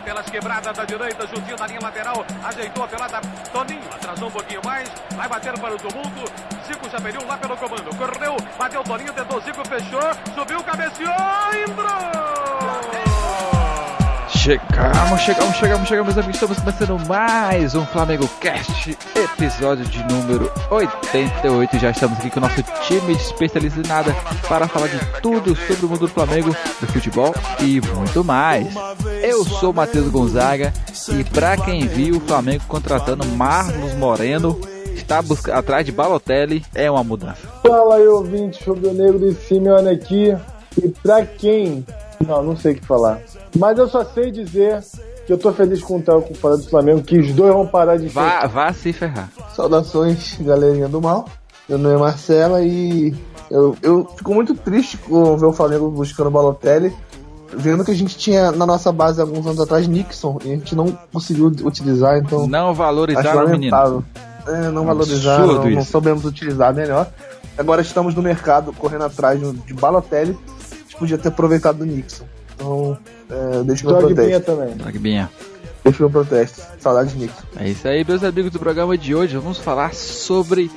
pelas quebradas da direita, juntinho da linha lateral, ajeitou a pelada, Toninho, atrasou um pouquinho mais, vai bater para o tumulto, Zico já pediu lá pelo comando, correu, bateu Toninho, tentou Zico, fechou, subiu, cabeceou, entrou! Chegamos, amigos, estamos começando mais um Flamengo Cast, episódio de número 88, já estamos aqui com o nosso time de especialista em nada para falar de tudo sobre o mundo do Flamengo, do futebol e muito mais. Eu sou o Matheus Gonzaga e para quem viu o Flamengo contratando Marlos Moreno, está atrás de Balotelli, é uma mudança. Fala aí, ouvinte, rubro-negro e Simeone aqui, e pra quem... Não sei o que falar. Mas eu só sei dizer que eu tô feliz com o Telco falando do Flamengo, que os dois vão parar de Vá se ferrar. Saudações, galerinha do mal. Meu nome é Marcela e eu fico muito triste com ver o Flamengo buscando o Balotelli, vendo que a gente tinha na nossa base alguns anos atrás Nixon e a gente não conseguiu utilizar, então... Não valorizaram o menino. Não valorizaram, não soubemos utilizar melhor. Agora estamos no mercado correndo atrás de Balotelli. Podia ter aproveitado do Nixon. Então, deixa meu protesto. Também. Deixa meu protesto. Saudade de Nixon. É isso aí, meus amigos do programa de hoje. Vamos falar sobre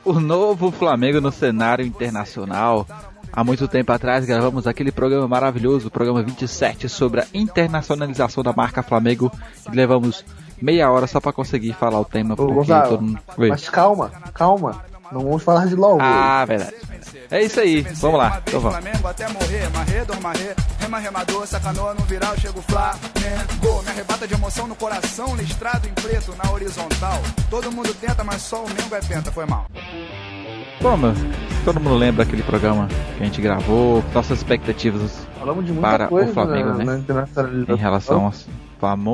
o novo Flamengo no cenário internacional. Há muito tempo atrás gravamos aquele programa maravilhoso, o programa 27, sobre a internacionalização da marca Flamengo. E levamos meia hora só pra conseguir falar o tema. Porque Gonzalo, todo mundo... Mas calma. Não vamos falar de LOL. Ah, verdade. É isso aí, vamos lá. Então vamos. Flamengo até morrer, remador, sacanou no viral, chega o Flamengo, me arrebata de emoção no coração, listrado em preto na horizontal. Todo mundo tenta, mas só o Mengo é penta, foi mal. Bom, todo mundo lembra aquele programa que a gente gravou, nossas expectativas para o Flamengo, né? Em relação ao Flamengo.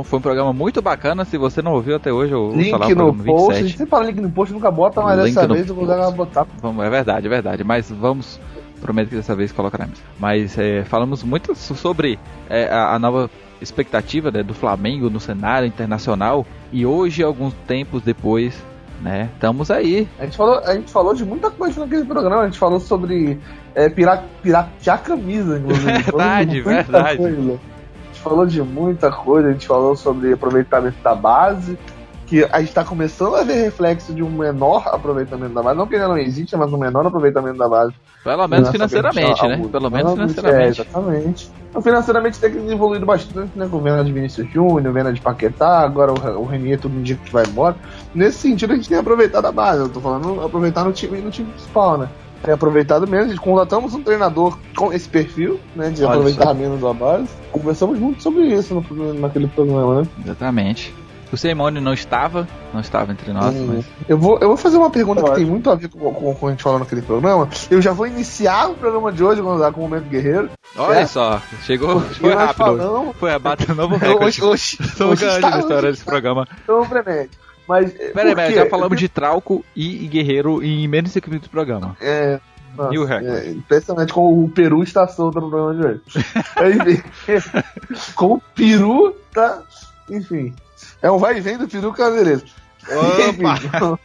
Foi um programa muito bacana, se você não ouviu até hoje, eu vou falar o programa 27. A gente sempre fala link no post, nunca bota, mas dessa vez eu vou botar. Vamos, é verdade, mas vamos, prometo que dessa vez colocaremos. Mas falamos muito sobre a nova expectativa, né, do Flamengo no cenário internacional, e hoje, alguns tempos depois, né, estamos aí. A gente falou de muita coisa naquele programa, a gente falou sobre piratear camisa, inclusive. Verdade. A gente falou de muita coisa, a gente falou sobre aproveitamento da base, que a gente está começando a ver reflexo de um menor aproveitamento da base, não que ele não existe, mas um menor aproveitamento da base. Pelo menos financeiramente, né? Pelo menos financeiramente. Exatamente. Então, financeiramente tem evoluído bastante, né? Com venda de Vinícius Júnior, venda de Paquetá, agora o Renier todo dia que vai embora. Nesse sentido, a gente tem aproveitado a base, eu tô falando aproveitar no time principal, né? Tem aproveitado menos, contratamos um treinador com esse perfil, né, de aproveitar menos a base. Conversamos muito sobre isso naquele programa, né? Exatamente. O Simeone não estava entre nós, mas... Eu vou fazer uma pergunta que tem muito a ver com o que a gente falou naquele programa. Eu já vou iniciar o programa de hoje com o Momento Guerreiro. Olha só, chegou rápido. Foi a bata novo recorde. Estamos ganhando a história desse programa. Então, premete. Mas, peraí, já falamos de Trauco e Guerreiro em menos de 5 minutos do programa. E o recorde? Impressionante como o Peru está solto no programa de hoje. Com o Peru, tá... Enfim, é um vai e vem do Peru, cara, beleza. Opa!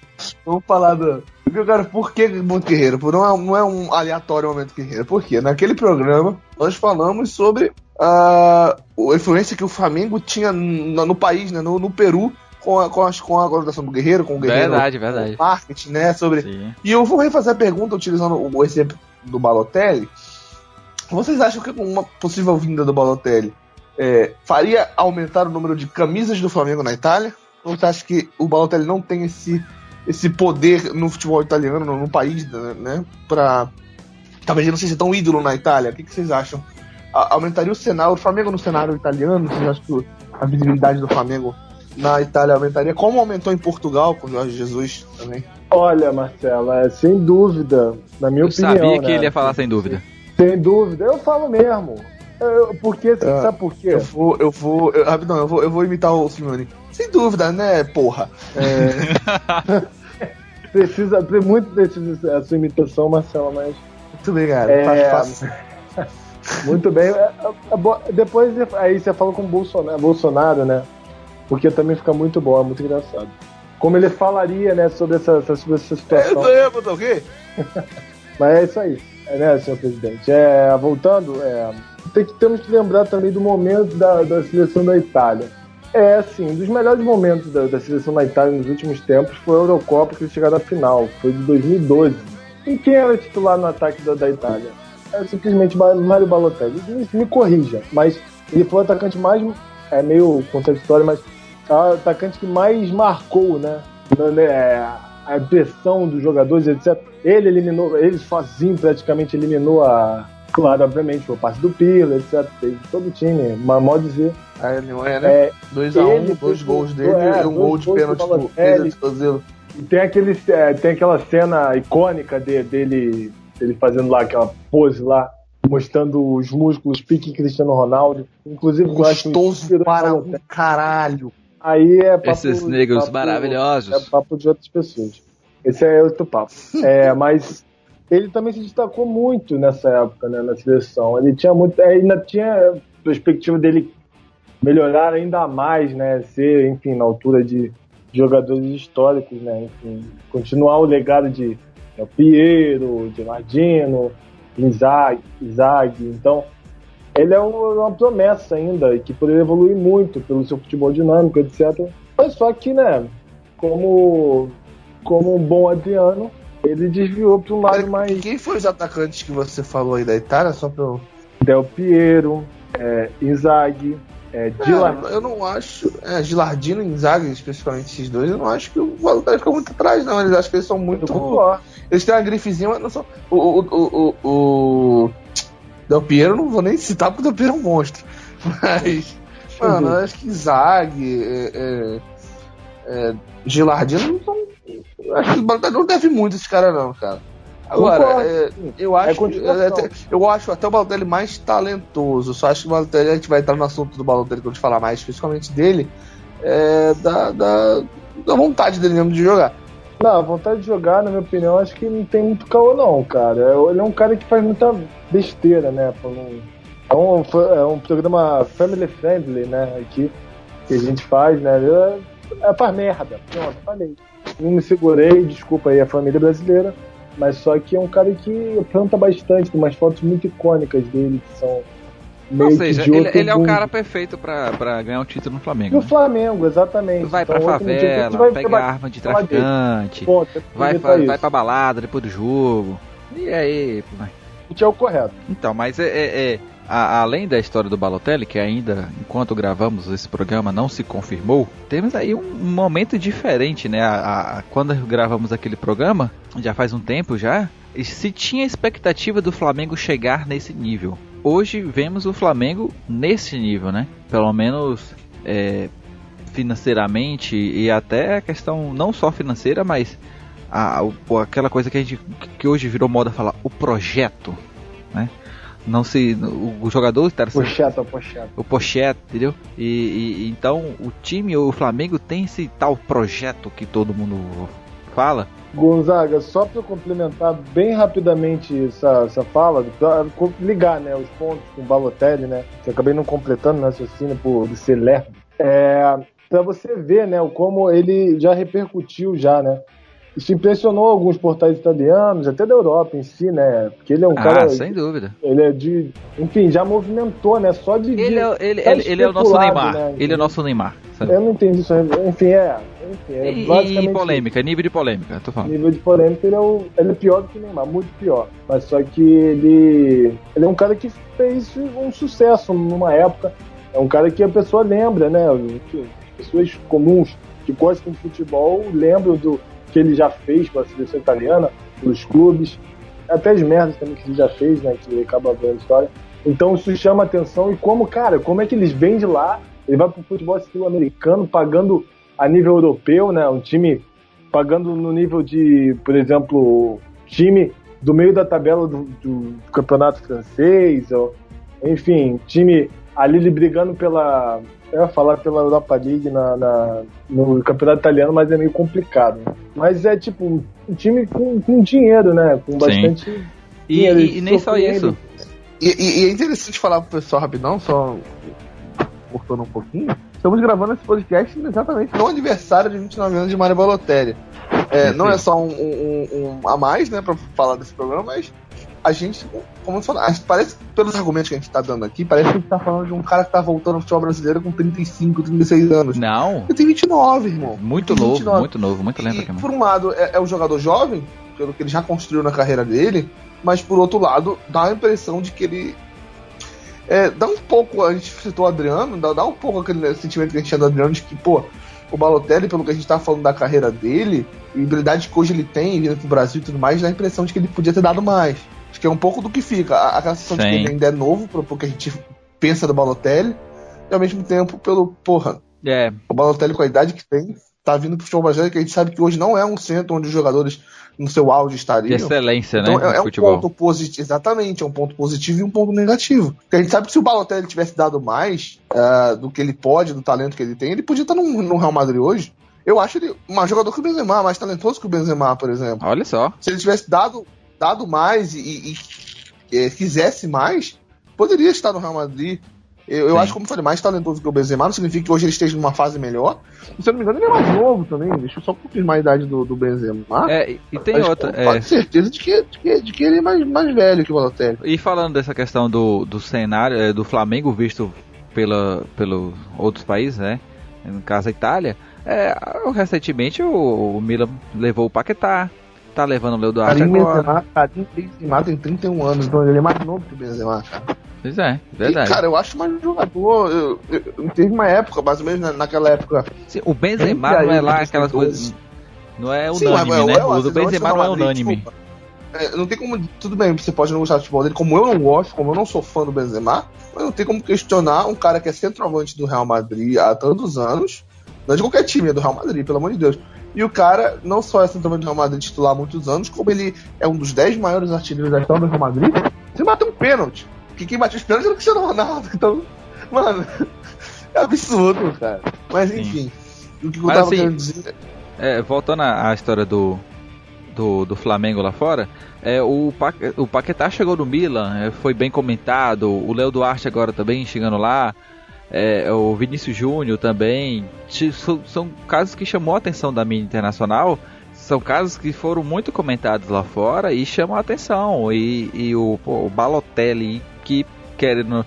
Vamos falar do... Cara, por que Momento Guerreiro? Não é um aleatório Momento Guerreiro. Por quê? Naquele programa, nós falamos sobre a influência que o Flamengo tinha no país, né, no Peru, com a contratação do Guerreiro, com o Guerreiro. Verdade. Marketing, né? Sim. E eu vou refazer a pergunta utilizando o exemplo do Balotelli. Vocês acham que uma possível vinda do Balotelli faria aumentar o número de camisas do Flamengo na Itália? Ou você acha que o Balotelli não tem esse poder no futebol italiano, no país, né? Talvez ele não seja tão ídolo na Itália. O que vocês acham? Aumentaria o cenário, o Flamengo no cenário italiano? Vocês acham que a visibilidade do Flamengo na Itália aumentaria, como aumentou em Portugal com o Jorge Jesus também? Olha, Marcela, sem dúvida, na minha opinião. Eu sabia que ele ia falar sem dúvida. Sem dúvida, eu falo mesmo. Sabe por quê? Eu vou imitar o Simeone. Sem dúvida, né, porra? Precisa a sua imitação, Marcela, mas... Muito bem, cara. Fácil. Muito bem. Depois aí você fala com o Bolsonaro, né? Porque também fica muito bom, é muito engraçado. Como ele falaria, né, sobre essa situação. Botou o quê? Mas é isso aí, né, senhor presidente. Voltando, temos que lembrar também do momento da seleção da Itália. Assim, um dos melhores momentos da seleção da Itália nos últimos tempos foi a Eurocopa, que eles chegaram à final, foi de 2012. E quem era titular no ataque da Itália? Era simplesmente Mario Balotelli. Me corrija, mas ele foi o atacante mais, meio contraditório, mas é o atacante que mais marcou, né? A impressão dos jogadores, etc. Ele sozinho praticamente eliminou claro, obviamente, foi parte do Pirlo, etc. Teve todo o time, mas mal dizer. A Alemanha, né? 2-1, 2 gols dele e um gol de pênalti do Cozelo. Tem aquela cena icônica dele fazendo lá aquela pose lá, mostrando os músculos pique Cristiano Ronaldo. Inclusive, gostoso para um caralho. Aí é papo, esses negros maravilhosos. É papo de outras pessoas. Esse é outro papo. Mas ele também se destacou muito nessa época, né, na seleção. Ele tinha ainda tinha perspectiva dele melhorar ainda mais, né, ser, enfim, na altura de jogadores históricos, né, enfim, continuar o legado de Del Piero, de Lardino, Inzaghi. Então, ele é uma promessa ainda, que poderia evoluir muito pelo seu futebol dinâmico, etc. Mas só que, né, como um bom Adriano, ele desviou para um lado mais... Quem foi os atacantes que você falou aí da Itália? Só pra eu... Del Piero, Inzaghi, Gilardino. Eu não acho... Gilardino e Inzaghi, especificamente esses dois, eu não acho que o Balotelli fica muito atrás, não. Eles acham que eles são muito... Eles têm uma grifezinha, mas não são... O Del Piero, não vou nem citar, porque o Del Piero é um monstro. Mas, mano, eu acho que Inzaghi, Gilardino não são... Acho que o Balotelli não deve muito esse cara, não, cara. Agora, eu acho até o Balotelli mais talentoso. Só acho que o Balotelli, a gente vai entrar no assunto do Balotelli quando a gente falar mais especificamente dele, da vontade dele mesmo de jogar. Não, a vontade de jogar, na minha opinião, acho que não tem muito caô, não, cara. Ele é um cara que faz muita besteira, né? É um programa family friendly, né? Aqui, que a gente faz, né? Faz merda. Pronto, falei. Não me segurei, desculpa aí a família brasileira, mas só que é um cara que planta bastante, tem umas fotos muito icônicas dele, que são meio Ou seja, que de ele é o cara perfeito pra ganhar um título no Flamengo. No né? Flamengo, exatamente. Vai pra favela, pega arma de traficante, vai pra balada depois do jogo, e aí... Isso é o correto. Então, mas além da história do Balotelli, que ainda, enquanto gravamos esse programa, não se confirmou, temos aí um momento diferente, né? Quando gravamos aquele programa, já faz um tempo já, se tinha expectativa do Flamengo chegar nesse nível. Hoje vemos o Flamengo nesse nível, né? Pelo menos financeiramente e até a questão não só financeira, mas aquela coisa que hoje virou moda falar, o projeto, né? Não se o jogador está o Pochettino, entendeu? E então o time, o Flamengo tem esse tal projeto que todo mundo fala. Gonzaga, só para complementar bem rapidamente essa fala, para ligar, né, os pontos com o Balotelli, né, que eu acabei não completando no raciocínio por ser lerdo, para você ver, né, como ele já repercutiu já, né. Isso impressionou alguns portais italianos, até da Europa em si, né? Porque ele é um cara... sem dúvida. Ele é enfim, já movimentou, né? Só de... Ele é o nosso Neymar. Né? Ele é o nosso Neymar. Sabe? Eu não entendi isso. Enfim, basicamente... E polêmica, nível de polêmica, tô falando. Nível de polêmica, ele é pior do que o Neymar, muito pior. Mas só que ele é um cara que fez um sucesso numa época. É um cara que a pessoa lembra, né? As pessoas comuns que gostam de futebol lembram do que ele já fez com a seleção italiana, pelos clubes, até as merdas também que ele já fez, né, que ele acaba vendo a história. Então isso chama atenção, e como é que eles vêm de lá, ele vai pro futebol sul-americano, pagando a nível europeu, né, um time pagando no nível de, por exemplo, time do meio da tabela do campeonato francês, ou, enfim, time ali brigando pela Europa League no campeonato italiano, mas é meio complicado. Né? Mas é tipo um time com dinheiro, né? Com bastante dinheiro. E nem só isso. E é interessante falar pro pessoal rapidão, só cortando um pouquinho. Estamos gravando esse podcast exatamente no aniversário de 29 anos de Mario Balotelli. Não é só um a mais, né, pra falar desse programa, mas a gente, como eu falei, parece, pelos argumentos que a gente tá dando aqui, parece que a gente tá falando de um cara que tá voltando ao futebol brasileiro com 35, 36 anos. Não. Ele tem 29, irmão. Muito novo, muito lento aqui. Por um lado, é um jogador jovem, pelo que ele já construiu na carreira dele, mas por outro lado, dá a impressão de que ele... dá um pouco, a gente citou o Adriano, dá um pouco aquele sentimento que a gente tinha do Adriano de que, pô, o Balotelli, pelo que a gente tá falando da carreira dele, e a habilidade que hoje ele tem, vindo pro Brasil e tudo mais, dá a impressão de que ele podia ter dado mais. Acho que é um pouco do que fica. Aquela sensação de que ele ainda é novo, pro que a gente pensa do Balotelli, e ao mesmo tempo, o Balotelli com a idade que tem, tá vindo pro futebol brasileiro, que a gente sabe que hoje não é um centro onde os jogadores no seu auge estariam. De excelência, então, né? É um ponto positivo, exatamente, é um ponto positivo e um ponto negativo. Porque a gente sabe que se o Balotelli tivesse dado mais do que ele pode, do talento que ele tem, ele podia estar no Real Madrid hoje. Eu acho ele um jogador que o Benzema, mais talentoso que o Benzema, por exemplo. Olha só. Se ele tivesse dado mais e quisesse mais, poderia estar no Real Madrid. Eu acho, como eu falei, mais talentoso que o Benzema, não significa que hoje ele esteja numa fase melhor. E, se eu não me engano, ele é mais novo também. Deixa eu só confirmar a idade do Benzema. E tem outra. Com certeza de que ele é mais velho que o Balotelli. E falando dessa questão do cenário do Flamengo visto pelos outros países, né? No caso a Itália, recentemente o Milan levou o Paquetá, tá levando o Leo Duarte agora. Karim Benzema tem 31 anos, então ele é mais novo que o Benzema, cara. Pois é, verdade. E, cara, eu acho mais um jogador. Teve uma época, mais ou menos naquela época. Sim, o Benzema não é lá aquelas coisas. Não é unânime, né? O do Benzema não é unânime. Não tem como. Tudo bem, você pode não gostar do futebol dele, como eu não gosto, como eu não sou fã do Benzema, mas não tem como questionar um cara que é centroavante do Real Madrid há tantos anos. Não é de qualquer time, é do Real Madrid, pelo amor de Deus. E o cara não só é centroavante do Real Madrid titular há muitos anos, como ele é um dos 10 maiores artilheiros da história do Real Madrid. Você bateu um pênalti. Porque quem bateu os pênaltis era o Cristiano Ronaldo. Então, mano, é absurdo, cara. Mas enfim, o que eu tava querendo dizer. Voltando à história do Flamengo lá fora, o Paquetá chegou no Milan, foi bem comentado. O Leo Duarte agora também chegando lá. O Vinícius Júnior também. São casos que chamou a atenção da mídia internacional. São casos que foram muito comentados lá fora e chamam a atenção. E o Balotelli, que querendo.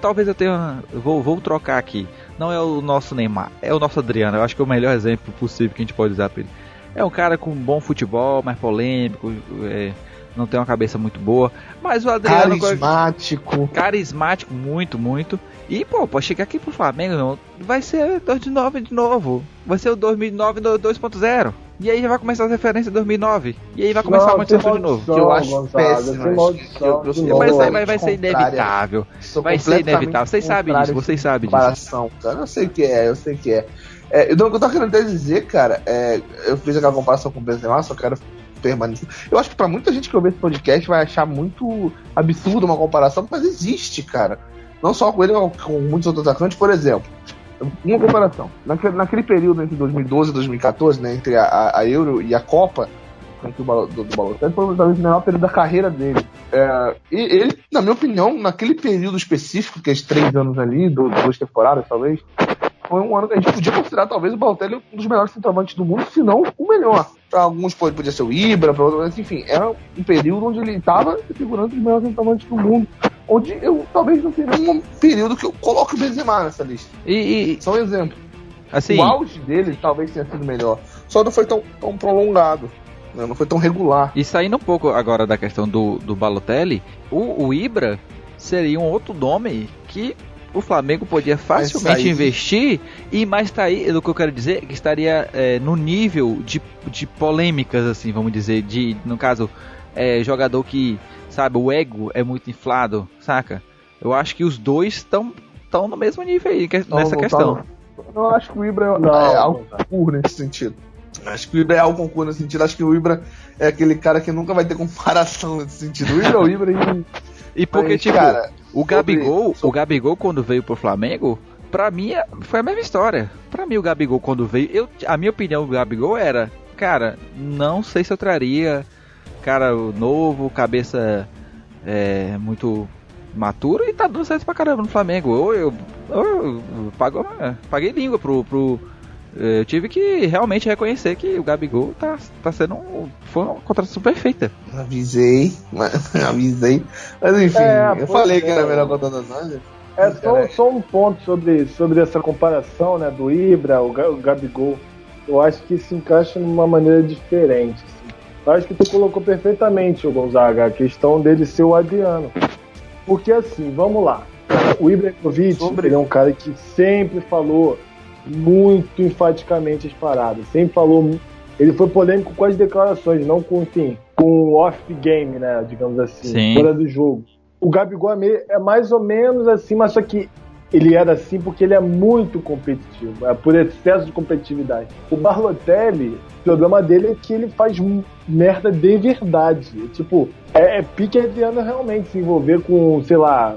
Talvez eu tenha. Vou trocar aqui. Não é o nosso Neymar, é o nosso Adriano. Eu acho que é o melhor exemplo possível que a gente pode usar para ele. É um cara com bom futebol, mais polêmico, não tem uma cabeça muito boa. Mas o Adriano. Carismático, muito, muito. E, pode chegar aqui pro Flamengo, não, vai ser 2009 de novo. Vai ser o 2009 2.0. E aí já vai começar as referências de 2009. E aí vai começar a acontecer tudo de novo. Que eu acho péssimo. Mas vai ser inevitável. Vai ser inevitável. Vocês sabem disso, vocês sabem disso. Cara, eu sei que é. Então, o que eu tô querendo dizer, cara, eu fiz aquela comparação com o Benzema, só quero permanecer. Eu acho que pra muita gente que ouvir esse podcast vai achar muito absurdo uma comparação, mas existe, cara. Não só com ele, mas com muitos outros atacantes. Por exemplo, uma comparação. Naquele período entre 2012 e 2014, né, entre a Euro e a Copa, do Balotelli, foi talvez o melhor período da carreira dele. E ele, na minha opinião, naquele período específico, que é de 3 anos ali, 2 temporadas talvez, foi um ano que a gente podia considerar talvez o Balotelli um dos melhores centroavantes do mundo, se não o melhor. Para alguns podia ser o Ibra, para outros, enfim, era um período onde ele estava figurando os melhores centroavantes do mundo. Onde eu talvez não tenha nenhum período que eu coloque o Benzema nessa lista. Só um exemplo. Assim, o auge dele talvez tenha sido melhor. Só não foi tão prolongado. Né? Não foi tão regular. E saindo um pouco agora da questão do Balotelli, o Ibra seria um outro nome que o Flamengo podia facilmente investir. Mas tá aí, do que eu quero dizer, que estaria no nível de polêmicas, assim, vamos dizer. No caso, jogador que... Sabe, o ego é muito inflado, saca? Eu acho que os dois estão no mesmo nível aí nessa questão. Eu acho que o Ibra é algo concurso nesse sentido. Acho que o Ibra é algo concurso nesse sentido. Acho que o Ibra é aquele cara que nunca vai ter comparação nesse sentido. O Ibra e porque, mas, tipo, cara, o Gabigol quando veio pro Flamengo, pra mim foi a mesma história. Pra mim o Gabigol quando veio, a minha opinião do Gabigol era, cara, não sei se eu traria... Cara novo, cabeça muito maturo e tá dando certo pra caramba no Flamengo. Eu paguei língua pro eu tive que realmente reconhecer que o Gabigol tá sendo foi uma contratação perfeita. Avisei. Mas enfim, eu falei que era a melhor contratação. Só um ponto sobre essa comparação, né, do Ibra, o Gabigol. Eu acho que se encaixa de uma maneira diferente. Assim. Eu acho que tu colocou perfeitamente, o Gonzaga, a questão dele ser o Adriano. Porque assim, vamos lá. O Ibrahimovic, ele é um cara que sempre falou muito enfaticamente as paradas. Sempre falou. Ele foi polêmico com as declarações, não com o off-game, né? Digamos assim, Sim. Fora do jogo. O Gabigol é mais ou menos assim, mas só que ele era assim porque ele é muito competitivo, é por excesso de competitividade. O Balotelli, o problema dele é que ele faz merda de verdade. Tipo, é pique Adriano realmente se envolver com, sei lá,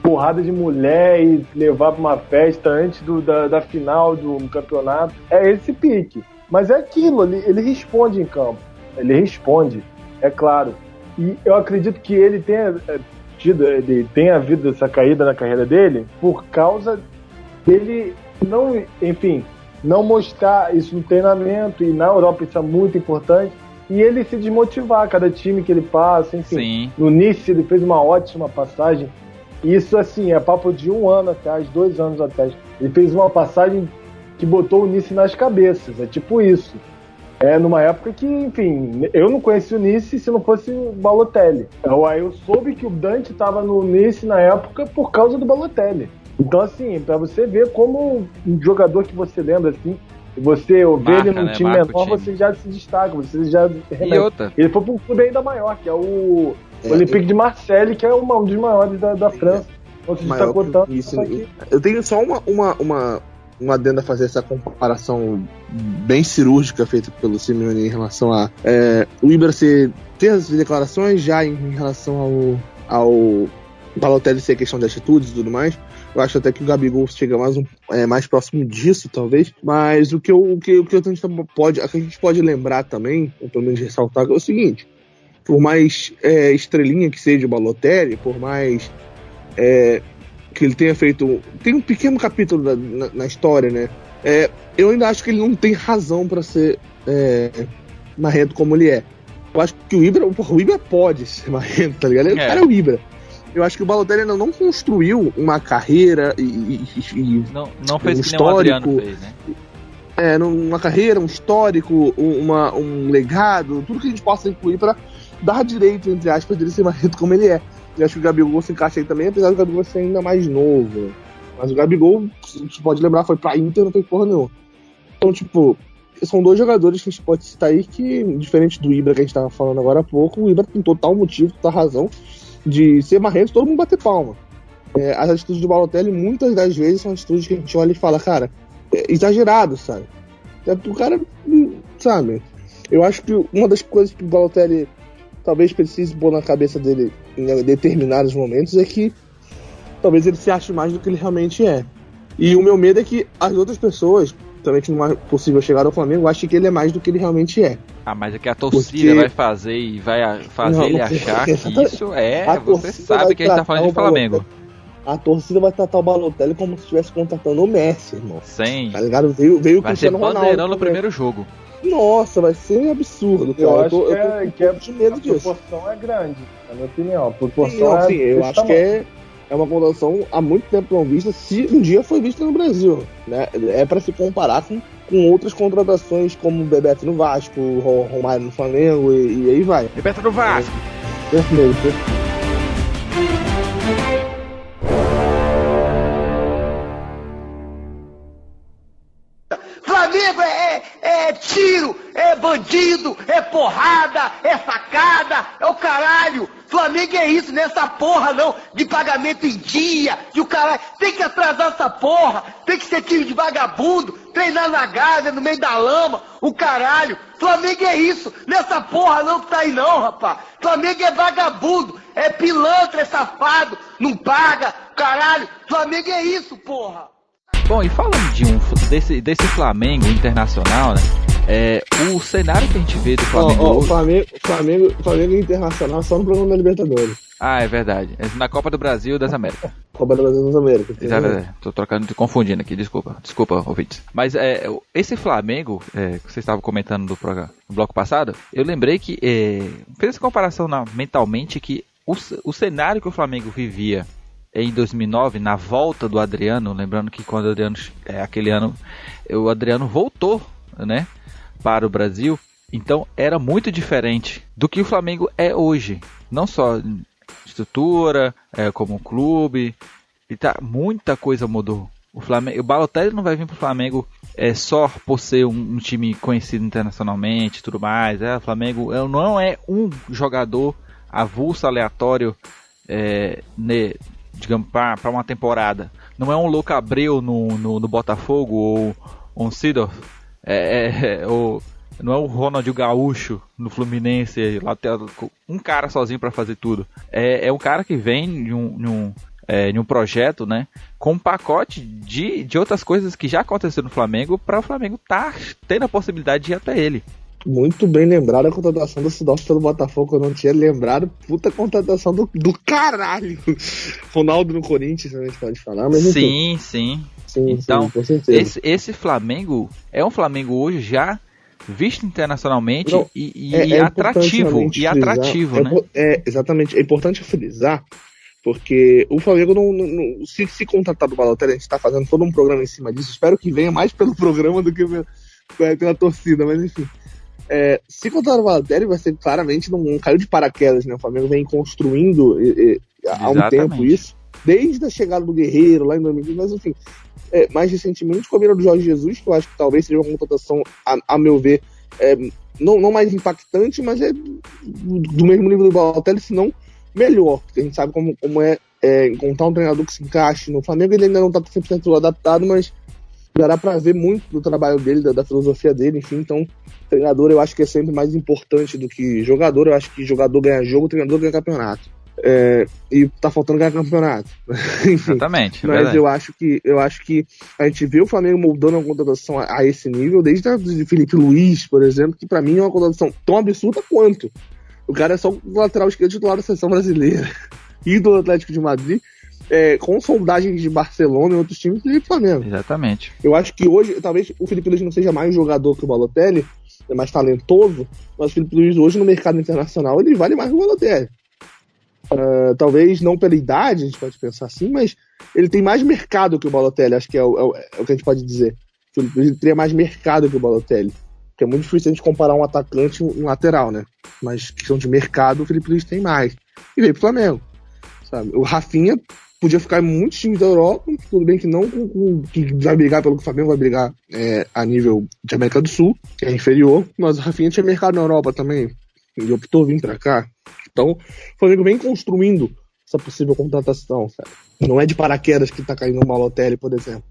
porrada de mulher e levar pra uma festa antes da final do campeonato. É esse pique. Mas é aquilo, ele responde em campo. Ele responde, é claro. E eu acredito que ele tenha havido essa caída na carreira dele por causa dele não mostrar isso no treinamento, e na Europa isso é muito importante, e ele se desmotivar cada time que ele passa, enfim. Sim. No Nice ele fez uma ótima passagem. Isso, assim, é papo de 1 ano atrás, 2 anos atrás. Ele fez uma passagem que botou o Nice nas cabeças. É tipo isso. Numa época que, enfim, eu não conheci o Nice se não fosse o Balotelli. Aí eu soube que o Dante estava no Nice na época por causa do Balotelli. Então, assim, pra você ver como um jogador que você lembra, assim, você vê ele num time menor, você já se destaca, você já remete. Ele foi pra um clube ainda maior, que é o Olympique de Marseille, que é um dos maiores da França. Não se destacou tanto. Eu tenho só uma adenda a fazer essa comparação bem cirúrgica feita pelo Simeone em relação a o Ibra ter as declarações já em relação ao Balotelli ser questão de atitudes e tudo mais. Eu acho até que o Gabigol chega mais próximo disso, talvez. Mas o que a gente pode lembrar também, ou pelo menos ressaltar, é o seguinte: por mais estrelinha que seja o Balotelli, por mais que ele tenha feito... Tem um pequeno capítulo na história, né? Eu ainda acho que ele não tem razão pra ser marrento como ele é. Eu acho que o Ibra pode ser marrento, tá ligado? O cara é o Ibra. Eu acho que o Balotelli ainda não construiu uma carreira não fez o que nem o Adriano fez, né? Uma carreira, um histórico, um legado, tudo que a gente possa incluir pra dar direito, entre aspas, dele ser marrento como ele é. Eu acho que o Gabigol se encaixa aí também, apesar do Gabigol ser ainda mais novo. Mas o Gabigol, você pode lembrar, foi pra Inter, não foi porra nenhuma. Então, tipo, são 2 jogadores que a gente pode citar aí que, diferente do Ibra que a gente tava falando agora há pouco, o Ibra tem total motivo, total razão de ser marrento, todo mundo bater palma. As atitudes do Balotelli, muitas das vezes, são atitudes que a gente olha e fala, cara, exagerado, sabe? O cara, sabe? Eu acho que uma das coisas que o Balotelli talvez precise pôr na cabeça dele em determinados momentos é que talvez ele se ache mais do que ele realmente é. E o meu medo é que as outras pessoas, também que não é possível chegar ao Flamengo, achem que ele é mais do que ele realmente é. Mas é que a torcida vai fazer e vai fazer ele achar que isso você sabe que a gente tá falando de Flamengo. A torcida vai tratar o Balotelli como se estivesse contratando o Messi, irmão. Sim. Tá ligado? Veio o Cristiano Ronaldo. Vai ser bandeirão no primeiro jogo. Nossa, vai ser absurdo. Eu acho que eu tô de medo disso. A proporção é grande, na minha opinião. A proporção eu acho que é uma contratação há muito tempo não vista, se um dia foi vista no Brasil, né? É pra se comparar com outras contratações, como o Bebeto no Vasco, o Romário no Flamengo, e aí vai. Bebeto no Vasco! Perfeito. Flamengo é tiro, é bandido, é porrada, é facada, é o caralho. Flamengo é isso, nessa porra não, de pagamento em dia, e o caralho. Tem que atrasar essa porra, tem que ser time de vagabundo, treinar na Gávea, no meio da lama, o caralho. Flamengo é isso, nessa porra não que tá aí não, rapaz. Flamengo é vagabundo, é pilantra, é safado, não paga, caralho. Flamengo é isso, porra. Bom, e falando desse Flamengo Internacional, né? O cenário que a gente vê do Flamengo... Flamengo Internacional só no programa da Libertadores. Ah, é verdade. Na Copa do Brasil das Américas. Copa do Brasil das Américas. Tô confundindo aqui, desculpa, ouvintes. Mas esse Flamengo, que vocês estavam comentando no bloco passado, eu lembrei que fez essa comparação mentalmente que o cenário que o Flamengo vivia em 2009, na volta do Adriano, lembrando que quando o Adriano, aquele ano, o Adriano voltou, né, para o Brasil, então era muito diferente do que o Flamengo é hoje, não só estrutura, como clube, e muita coisa mudou. O Balotelli não vai vir para o Flamengo só por ser um time conhecido internacionalmente e tudo mais. O Flamengo não é um jogador avulso, aleatório, digamos, para uma temporada. Não é um Louco Abreu no Botafogo ou um Seedorf, ou não é o Ronaldinho Gaúcho no Fluminense, um cara sozinho para fazer tudo. É um cara que vem de um projeto, né, com um pacote de outras coisas que já aconteceram no Flamengo, para o Flamengo tendo a possibilidade de ir até ele. Muito bem lembrado a contratação do Seedorf pelo Botafogo, eu não tinha lembrado. Puta contratação do caralho. Ronaldo no Corinthians, a gente pode falar, mas enfim. Sim, então, com certeza. Esse Flamengo é um Flamengo hoje já visto internacionalmente e atrativo, né? Exatamente, é importante frisar, porque o Flamengo não se contratar do Balotelli, a gente está fazendo todo um programa em cima disso, espero que venha mais pelo programa do que pela torcida, mas enfim. Se contratar o Balotelli vai ser claramente, não caiu de paraquedas, né? O Flamengo vem construindo há um tempo isso, desde a chegada do Guerreiro lá em 2015, mas enfim, mais recentemente com a vinda do Jorge Jesus, que eu acho que talvez seja uma contratação, a meu ver, não mais impactante, mas do mesmo nível do Balotelli, se não melhor, porque a gente sabe como é encontrar um treinador que se encaixe no Flamengo. Ele ainda não está 100% adaptado, mas dará para ver muito do trabalho dele, da filosofia dele, enfim. Então, treinador eu acho que é sempre mais importante do que jogador. Eu acho que jogador ganha jogo, treinador ganha campeonato. E tá faltando ganhar campeonato. Enfim, exatamente. Mas eu acho que a gente vê o Flamengo moldando uma contratação a esse nível, desde a de Felipe Luiz, por exemplo, que pra mim é uma contratação tão absurda quanto. O cara é só o lateral esquerdo titular da seleção brasileira e do Atlético de Madrid, com sondagens de Barcelona e outros times do Flamengo. Exatamente. Eu acho que hoje, talvez o Felipe Luiz não seja mais jogador que o Balotelli, é mais talentoso, mas o Felipe Luiz hoje no mercado internacional ele vale mais que o Balotelli. Talvez não pela idade, a gente pode pensar assim, mas ele tem mais mercado que o Balotelli, acho que é o que a gente pode dizer. O Felipe Luiz teria mais mercado que o Balotelli, porque é muito difícil a gente comparar um atacante e um lateral, né? Mas questão de mercado, o Felipe Luiz tem mais. E veio pro Flamengo, sabe? O Rafinha podia ficar em muitos times da Europa, tudo bem que não que vai brigar pelo que o Flamengo vai brigar a nível de América do Sul, que é inferior, mas o Rafinha tinha mercado na Europa também, e optou vir pra cá. Então, o Flamengo vem construindo essa possível contratação, sabe? Não é de paraquedas que tá caindo no Balotelli, por exemplo.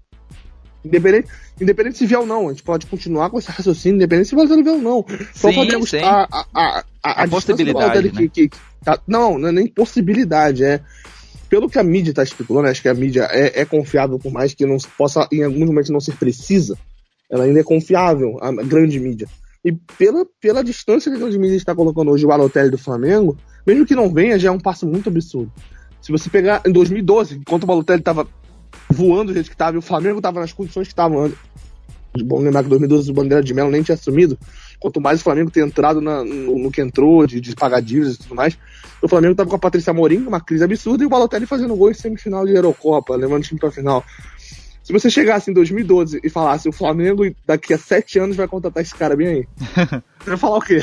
Independente se vier ou não, a gente pode continuar com esse raciocínio, independente se o Balotelli vier ou não. Só o Flamengo a possibilidade, né? Não é nem possibilidade, pelo que a mídia tá especulando, acho que a mídia é confiável, por mais que não possa, em alguns momentos, não ser precisa, ela ainda é confiável, a grande mídia. E pela distância que a grande mídia está colocando hoje o Balotelli do Flamengo, mesmo que não venha, já é um passo muito absurdo. Se você pegar em 2012, enquanto o Balotelli estava voando do jeito que estava e o Flamengo estava nas condições que estavam antes. Bom lembrar que em 2012 o Bandeira de Melo nem tinha assumido. Quanto mais o Flamengo ter entrado no que entrou, de pagar dívidas e tudo mais, o Flamengo estava com a Patrícia Amorim, uma crise absurda, e o Balotelli fazendo gol em semifinal de Eurocopa, levando o time para a final. Se você chegasse em 2012 e falasse o Flamengo daqui a 7 anos vai contratar esse cara bem aí, você vai falar o quê?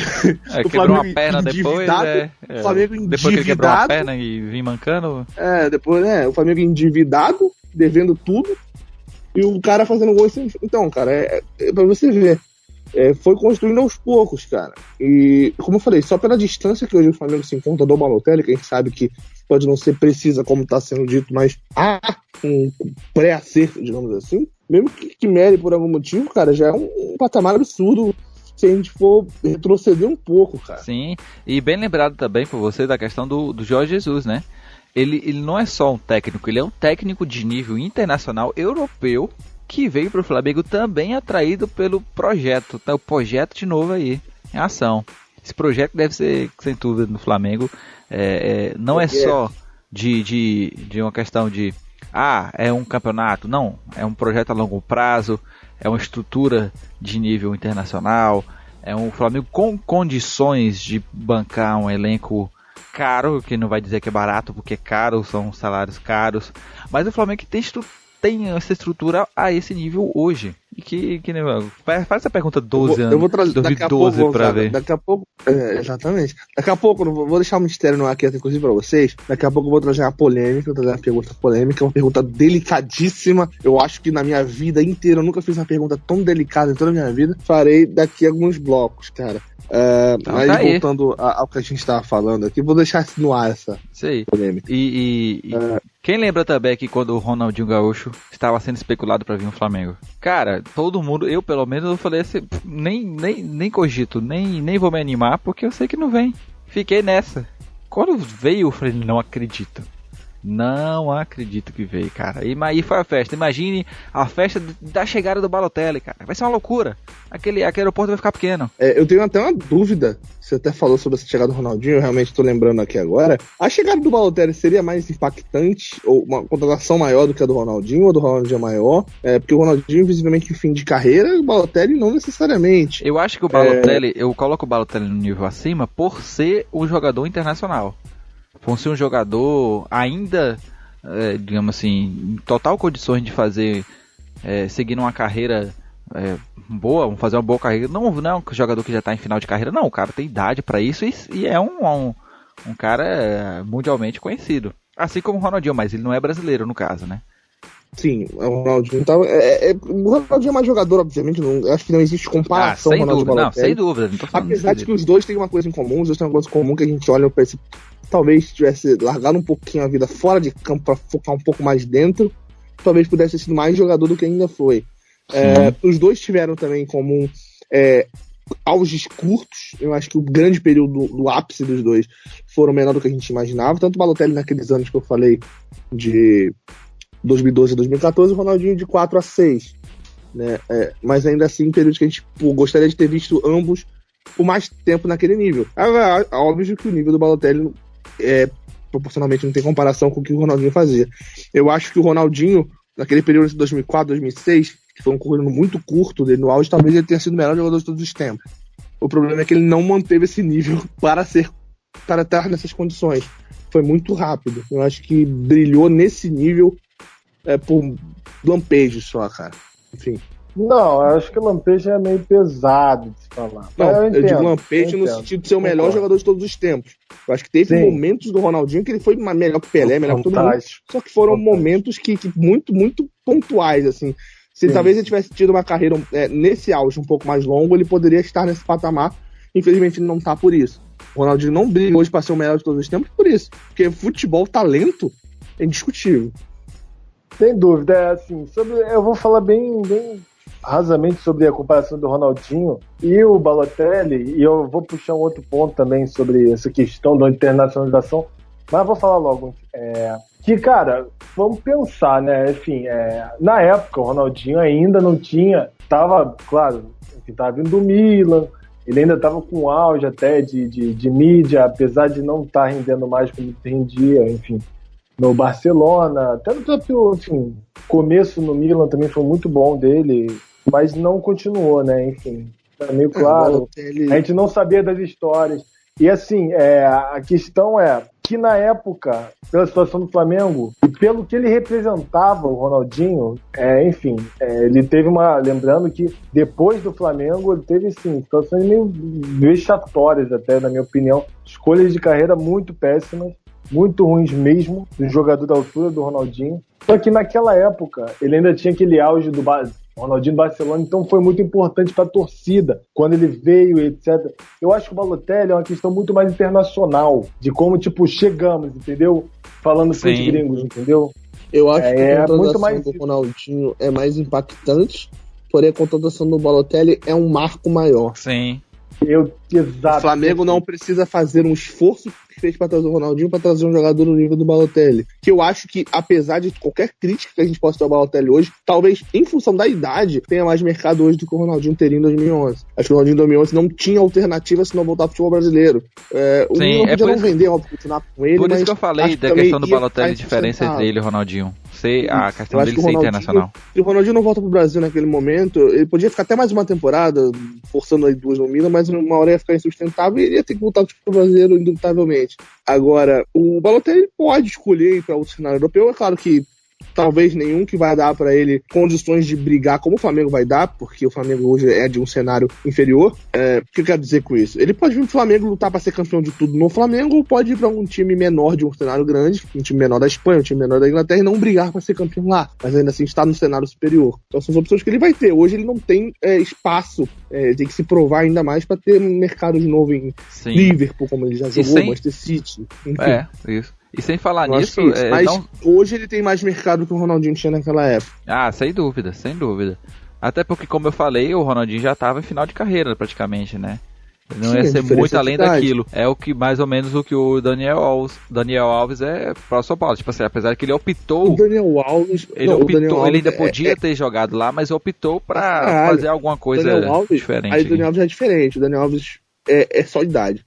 O Flamengo uma perna depois, o Flamengo endividado. Depois que ele quebrou uma perna e vim mancando. O Flamengo endividado, devendo tudo, e o cara fazendo gol sem... Então, cara, pra você ver, foi construindo aos poucos, cara. E, como eu falei, só pela distância que hoje o Flamengo se encontra do Balotelli, que a gente sabe que pode não ser precisa como está sendo dito, mas há um pré-acerto, digamos assim, mesmo que mere por algum motivo, cara, já é um patamar absurdo se a gente for retroceder um pouco, cara. Sim, e bem lembrado também por você da questão do Jorge Jesus, né? Ele não é só um técnico, ele é um técnico de nível internacional europeu, que veio pro Flamengo também atraído pelo projeto, tá? O projeto de novo aí, em ação. Esse projeto deve ser, sem dúvida, no Flamengo, não é só de uma questão de é um campeonato, não, é um projeto a longo prazo, é uma estrutura de nível internacional, é um Flamengo com condições de bancar um elenco caro, que não vai dizer que é barato, porque é caro, são salários caros, mas o Flamengo tem essa estrutura a esse nível hoje. E que faz essa pergunta 12 anos, eu vou trazer 2012 para ver. Daqui a pouco, exatamente. Daqui a pouco, não vou deixar um mistério no ar aqui, inclusive para vocês. Daqui a pouco eu vou trazer uma polêmica, vou trazer uma pergunta polêmica, uma pergunta delicadíssima. Eu acho que na minha vida inteira eu nunca fiz uma pergunta tão delicada em toda a minha vida. Farei daqui a alguns blocos, cara. Mas tá voltando ao que a gente estava falando aqui, vou deixar no ar essa polêmica. E quem lembra também que quando o Ronaldinho Gaúcho estava sendo especulado para vir no Flamengo? Cara, todo mundo, eu pelo menos, eu falei assim, nem cogito, nem vou me animar, porque eu sei que não vem. Fiquei nessa. Quando veio, eu falei, não acredito que veio, cara. E aí foi a festa. Imagine a festa da chegada do Balotelli, cara. Vai ser uma loucura. Aquele aeroporto vai ficar pequeno. Eu tenho até uma dúvida. Você até falou sobre essa chegada do Ronaldinho, eu realmente tô lembrando aqui agora. A chegada do Balotelli seria mais impactante, ou uma contratação maior do que a do Ronaldinho, ou do Ronaldinho é maior? Porque o Ronaldinho, visivelmente, em fim de carreira, o Balotelli não necessariamente. Eu acho que o Balotelli, eu coloco o Balotelli no nível acima por ser um jogador internacional. Por ser um jogador ainda, digamos assim, em total condições de fazer, seguir uma carreira boa, vamos fazer uma boa carreira. Não é um jogador que já está em final de carreira, não. O cara tem idade para isso e é um cara mundialmente conhecido. Assim como o Ronaldinho, mas ele não é brasileiro no caso, né? Sim, o Ronaldinho tava. O Ronaldinho é mais jogador, obviamente. Acho que não existe comparação. Sem dúvida, não, sem dúvida. Apesar de que os dois têm uma coisa em comum, os dois têm uma coisa em comum que a gente olha para esse. Talvez tivesse largado um pouquinho a vida fora de campo para focar um pouco mais dentro. Talvez pudesse ter sido mais jogador do que ainda foi. Os dois tiveram também em comum auges curtos. Eu acho que o grande período do ápice dos dois foram menor do que a gente imaginava. Tanto o Balotelli naqueles anos que eu falei de 2012 a 2014, o Ronaldinho de 4 a 6. Né? Mas ainda assim, períodos que a gente gostaria de ter visto ambos por mais tempo naquele nível. Óbvio que o nível do Balotelli proporcionalmente não tem comparação com o que o Ronaldinho fazia. Eu acho que o Ronaldinho, naquele período de 2004, 2006, que foi um período muito curto dele no auge, talvez ele tenha sido o melhor jogador de todos os tempos. O problema é que ele não manteve esse nível para estar nessas condições. Foi muito rápido. Eu acho que brilhou nesse nível por lampejo só, cara. Enfim. Não, eu acho que o lampejo é meio pesado de se falar. Não, eu digo lampejo no sentido de ser o melhor jogador de todos os tempos. Eu acho que teve momentos do Ronaldinho que ele foi melhor que o Pelé, melhor que todo mundo. Só que foram momentos que muito, muito pontuais, assim. Se talvez ele tivesse tido uma carreira nesse auge um pouco mais longo, ele poderia estar nesse patamar. Infelizmente ele não tá por isso. O Ronaldinho não briga hoje para ser o melhor de todos os tempos por isso. Porque futebol, talento, é indiscutível. Sem dúvida, assim, eu vou falar bem rasamente sobre a comparação do Ronaldinho e o Balotelli, e eu vou puxar um outro ponto também sobre essa questão da internacionalização, mas vou falar logo. Que, cara, vamos pensar, né? Enfim, na época o Ronaldinho ainda não tinha, tava vindo do Milan, ele ainda estava com auge até de mídia, apesar de não estar rendendo mais como rendia, enfim, no Barcelona, até no próprio, enfim, começo no Milan também foi muito bom dele, mas não continuou, né? Enfim, tá meio claro. A gente não sabia das histórias. E assim, a questão é que na época, pela situação do Flamengo, e pelo que ele representava, o Ronaldinho, enfim, ele teve lembrando que depois do Flamengo, ele teve, sim, situações meio vexatórias até, na minha opinião, escolhas de carreira muito péssimas, muito ruins mesmo, do jogador da altura do Ronaldinho. Só que naquela época, ele ainda tinha aquele auge do Ronaldinho do Barcelona, então foi muito importante para a torcida, quando ele veio, etc. Eu acho que o Balotelli é uma questão muito mais internacional, de como, chegamos, entendeu? Falando pros gringos, entendeu? Eu acho que a contratação do Ronaldinho é mais impactante, porém a contratação do Balotelli é um marco maior. Sim. Eu Exato. O Flamengo não precisa fazer um esforço que fez para trazer o Ronaldinho para trazer um jogador no nível do Balotelli. Que eu acho que, apesar de qualquer crítica que a gente possa ter ao Balotelli hoje, talvez, em função da idade, tenha mais mercado hoje do que o Ronaldinho teria em 2011. Acho que o Ronaldinho em 2011 não tinha alternativa se não voltar ao futebol brasileiro. O Milan podia não vender, óbvio, continuar com ele. Por isso que eu falei da questão do Balotelli, a diferença entre ele e o Ronaldinho. A questão dele ser internacional. Se o Ronaldinho não volta pro Brasil naquele momento, ele podia ficar até mais uma temporada, forçando aí 2 no Milan, mas uma hora ia ficar insustentável e ele ia ter que voltar pro brasileiro, indubitavelmente. Agora, o Balotelli pode escolher ir para outro cenário europeu. É claro que talvez nenhum que vai dar para ele condições de brigar como o Flamengo vai dar, porque o Flamengo hoje é de um cenário inferior. O que eu quero dizer com isso? Ele pode vir pro Flamengo lutar para ser campeão de tudo no Flamengo, ou pode ir para um time menor de um cenário grande, um time menor da Espanha, um time menor da Inglaterra, e não brigar para ser campeão lá, mas ainda assim estar no cenário superior. Então são as opções que ele vai ter. Hoje ele não tem espaço, tem que se provar ainda mais para ter um mercado de novo em Liverpool, como ele já jogou, Manchester City. Enfim. Isso. E sem falar nisso... mas hoje ele tem mais mercado que o Ronaldinho tinha naquela época. Sem dúvida, sem dúvida. Até porque, como eu falei, o Ronaldinho já estava em final de carreira, praticamente, né? Ele não ia ser muito além daquilo. É o que, mais ou menos, o que o Daniel Alves é para o São Paulo. Tipo assim, apesar que ele optou... O Daniel Alves... Ele ainda podia ter jogado lá, mas optou para fazer alguma coisa diferente. Aí o Daniel Alves é diferente. O Daniel Alves é só idade.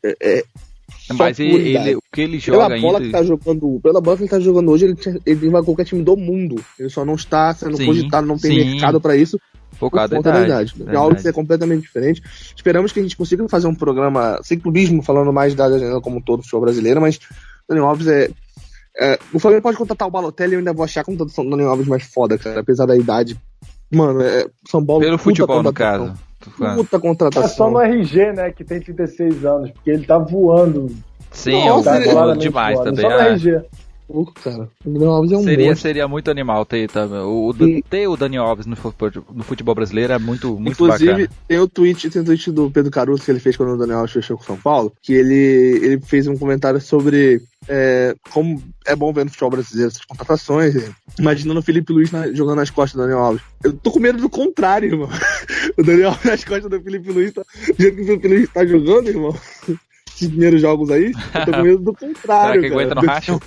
Mas o que ele joga pela bola que ele tá jogando hoje, ele vai qualquer time do mundo. Ele só não está sendo cogitado, não tem mercado pra isso. Por conta da idade. O Alves é completamente diferente. Esperamos que a gente consiga fazer um programa sem clubismo, falando mais da janela como um todo do futebol brasileiro, mas o Daniel Alves o Flamengo pode contratar o Balotelli, eu ainda vou achar a contratação do Daniel Alves mais foda, cara, apesar da idade. Mano, São Paulo... Pelo futebol, no caso. Puta contratação. É só no RG, né, que tem 36 anos, porque ele tá voando. Sim, eu voando demais voando. também. Só no RG. Cara, o Daniel Alves é um monstro. Seria muito animal ter o Daniel Alves no futebol brasileiro é muito inclusive, bacana. Tem o tweet do Pedro Caruso que ele fez quando o Daniel Alves fechou com o São Paulo, que ele fez um comentário sobre como é bom ver no futebol brasileiro essas contratações, imaginando o Felipe Luiz jogando nas costas do Daniel Alves. Eu tô com medo do contrário, irmão. O Daniel Alves nas costas do Felipe Luiz, do jeito que o Felipe Luiz tá jogando, irmão, esses primeiros jogos aí, eu tô com medo do contrário. Será que aguenta no racha?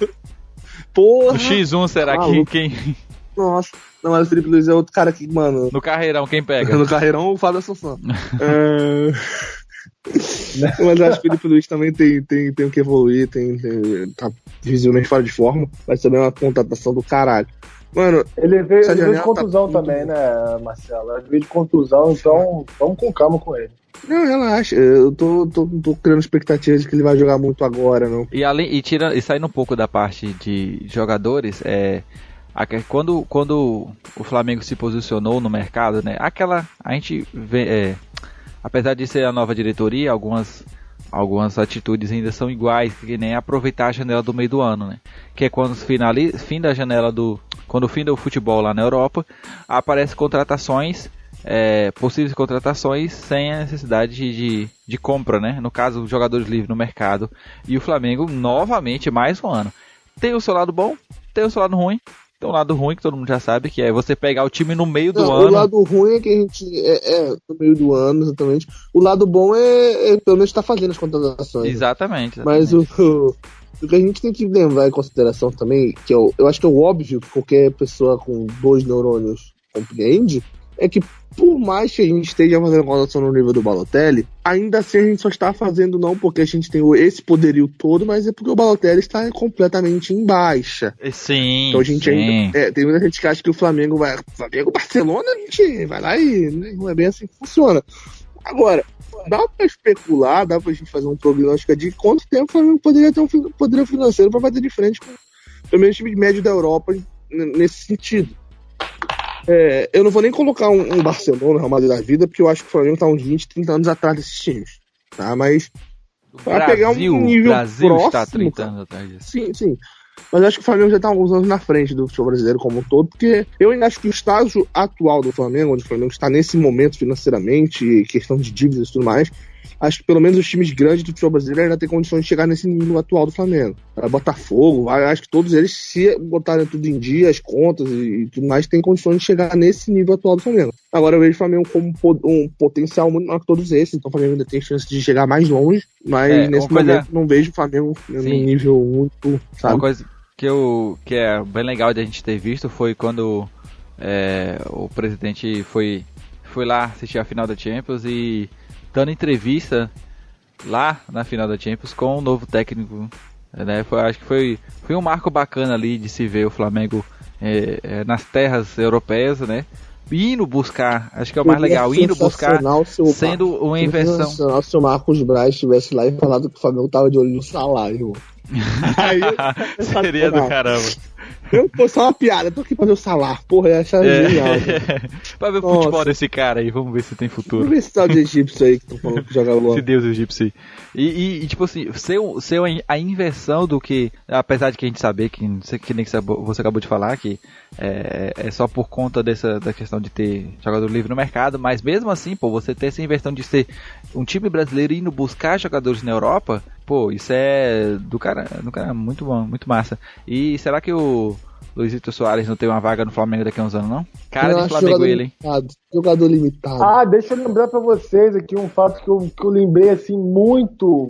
Porra! No X1, será que quem... Nossa, não, mas o Felipe Luiz é outro cara que, mano... No Carreirão, quem pega? No Carreirão, o Fábio Assunção. Mas acho que o Felipe Luiz também tem o que evoluir, tá visivelmente fora de forma, mas também é uma contratação do caralho. Mano, ele veio de contusão também, né, Marcelo? Ele veio de contusão, então vamos com calma com ele. Não, relaxa, eu tô criando expectativas de que ele vai jogar muito agora, não. E saindo um pouco da parte de jogadores, quando o Flamengo se posicionou no mercado, né, a gente vê, apesar de ser a nova diretoria, algumas atitudes ainda são iguais, que nem aproveitar a janela do meio do ano, né, que é quando fim da janela quando o fim do futebol lá na Europa, aparecem contratações, possíveis contratações sem a necessidade de compra, né? No caso, jogadores livres no mercado. E o Flamengo, novamente, mais um ano. Tem o seu lado bom, tem o seu lado ruim. Tem um lado ruim que todo mundo já sabe, que é você pegar o time no meio do ano. O lado ruim é que a gente no meio do ano, exatamente. O lado bom é pelo menos estar fazendo as contratações. Exatamente. Mas o que a gente tem que levar em consideração também, que eu acho que é o óbvio que qualquer pessoa com 2 neurônios compreende, é que por mais que a gente esteja fazendo contratação no nível do Balotelli, ainda assim a gente só está fazendo não porque a gente tem esse poderio todo, mas é porque o Balotelli está completamente em baixa. Sim. Então a gente ainda, tem muita gente que acha que o Flamengo Barcelona, a gente vai lá e não é bem assim que funciona. Agora, dá pra especular, dá pra gente fazer um prognóstico de quanto tempo o Flamengo poderia ter um poder financeiro pra bater de frente com pelo menos o time médio da Europa nesse sentido. Eu não vou nem colocar um Barcelona, Real Madrid da vida, porque eu acho que o Flamengo tá uns 20, 30 anos atrás desses times, tá? Mas para pegar um nível Brasil próximo, está 30 anos atrás disso. Sim. Mas eu acho que o Flamengo já tá alguns anos na frente do futebol brasileiro como um todo, porque eu ainda acho que o estágio atual do Flamengo, onde o Flamengo está nesse momento financeiramente, questão de dívidas e tudo mais, acho que pelo menos os times grandes do futebol brasileiro ainda têm condições de chegar nesse nível atual do Flamengo. Botafogo, acho que todos eles, se botarem tudo em dia, as contas e tudo mais, têm condições de chegar nesse nível atual do Flamengo. Agora eu vejo o Flamengo como um potencial muito maior que todos esses, então o Flamengo ainda tem chance de chegar mais longe, mas nesse momento não vejo o Flamengo num nível muito, sabe? Uma coisa que é bem legal de a gente ter visto foi quando o presidente foi lá assistir a final da Champions e dando entrevista lá na final da Champions com o novo técnico, né? Acho que foi um marco bacana ali de se ver o Flamengo nas terras europeias, né? Indo buscar, acho que é o mais legal, indo buscar, sendo uma inversão. Se o Marcos Braz estivesse lá e falado que o Flamengo tava de olho no salário, irmão. Aí, seria do caramba. Foi só uma piada, tô aqui pra ver o salário, porra, eu achava genial. Pra ver o futebol desse cara aí, vamos ver se tem futuro. Vamos ver esse tal de egípcio aí que estão falando que joga LOL. Se Deus é egípcio. E tipo assim, ser a inversão do que, apesar de que a gente saber que nem que você acabou de falar, que é só por conta da questão de ter jogador livre no mercado, mas mesmo assim, pô, você ter essa inversão de ser um time brasileiro indo buscar jogadores na Europa, pô, isso é do cara muito bom, muito massa. E será que o Luizito Soares não tem uma vaga no Flamengo daqui a uns anos, não? Cara de Flamengo ele, hein? Jogador limitado. Deixa eu lembrar pra vocês aqui um fato que eu lembrei, assim, muito,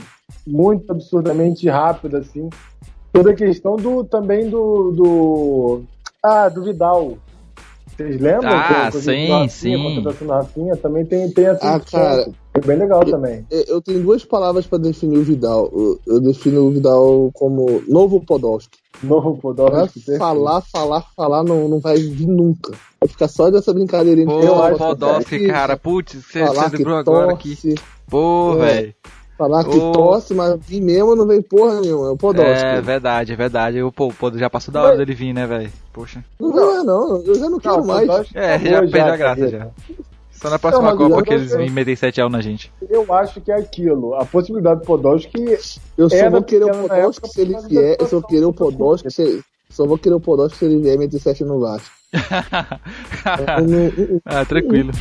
muito absurdamente rápido, assim. Toda a questão também do Vidal. Vocês lembram? Sim. Rafinha, também tem essa cara, é bem legal também. Eu tenho duas palavras pra definir o Vidal. Eu defino o Vidal como novo Podolski. Novo Podolski. Falar não vai vir nunca. Vai ficar só dessa brincadeirinha. Pô, Podolski, cara, putz, você lembrou agora aqui. Pô, velho. Falar que tosse, mas vir mesmo não vem porra nenhuma. É o Podolski. É verdade. Já passou da hora dele vir, né, velho? Poxa. Não. Eu já não quero mais. Já perdeu a graça já. Só na próxima Copa que eles vêm meter 7-1 na gente. Eu acho que é aquilo. A possibilidade do Podolski. Eu só vou querer o Podolski se ele vier. Eu só vou querer o Podolski se ele vier meter 7 no Vasco. Tranquilo.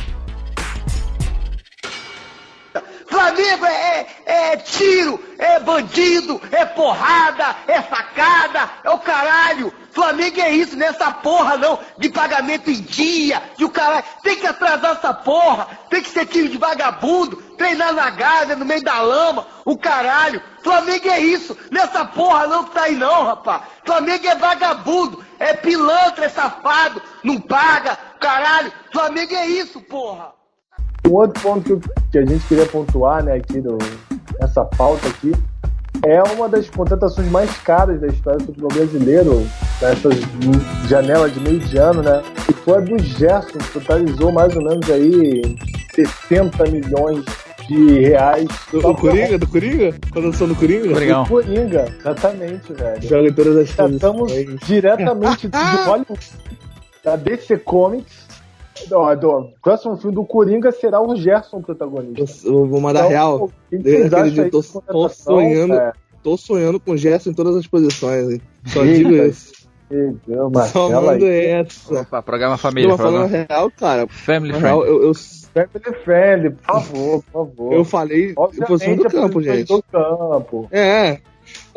Flamengo é tiro, é bandido, é porrada, é facada, é o caralho. Flamengo é isso, nessa porra não, de pagamento em dia, de o caralho. Tem que atrasar essa porra, tem que ser time de vagabundo, treinar na Gávea, no meio da lama, o caralho. Flamengo é isso, nessa porra não que tá aí não, rapaz. Flamengo é vagabundo, é pilantra, é safado, não paga, caralho. Flamengo é isso, porra. Um outro ponto que a gente queria pontuar, né, aqui nessa pauta aqui, é uma das contratações mais caras da história do futebol brasileiro, nessa janela de meio de ano, né, que foi a do Gerson, que totalizou mais ou menos aí 60 milhões de reais. Do Coringa? Contratação do Coringa? Do Coringa, exatamente, velho. Joga em todas as coisas. Estamos diretamente de Hollywood, da DC Comics. O próximo filme do Coringa será o Gerson protagonista. Eu vou mandar real. Tô sonhando com o Gerson em todas as posições, hein? Só digo isso. Só mando essa. Opa, programa família. Tô falando real, cara. Family friendly, por favor. Eu falei posição do campo, gente. Do campo. É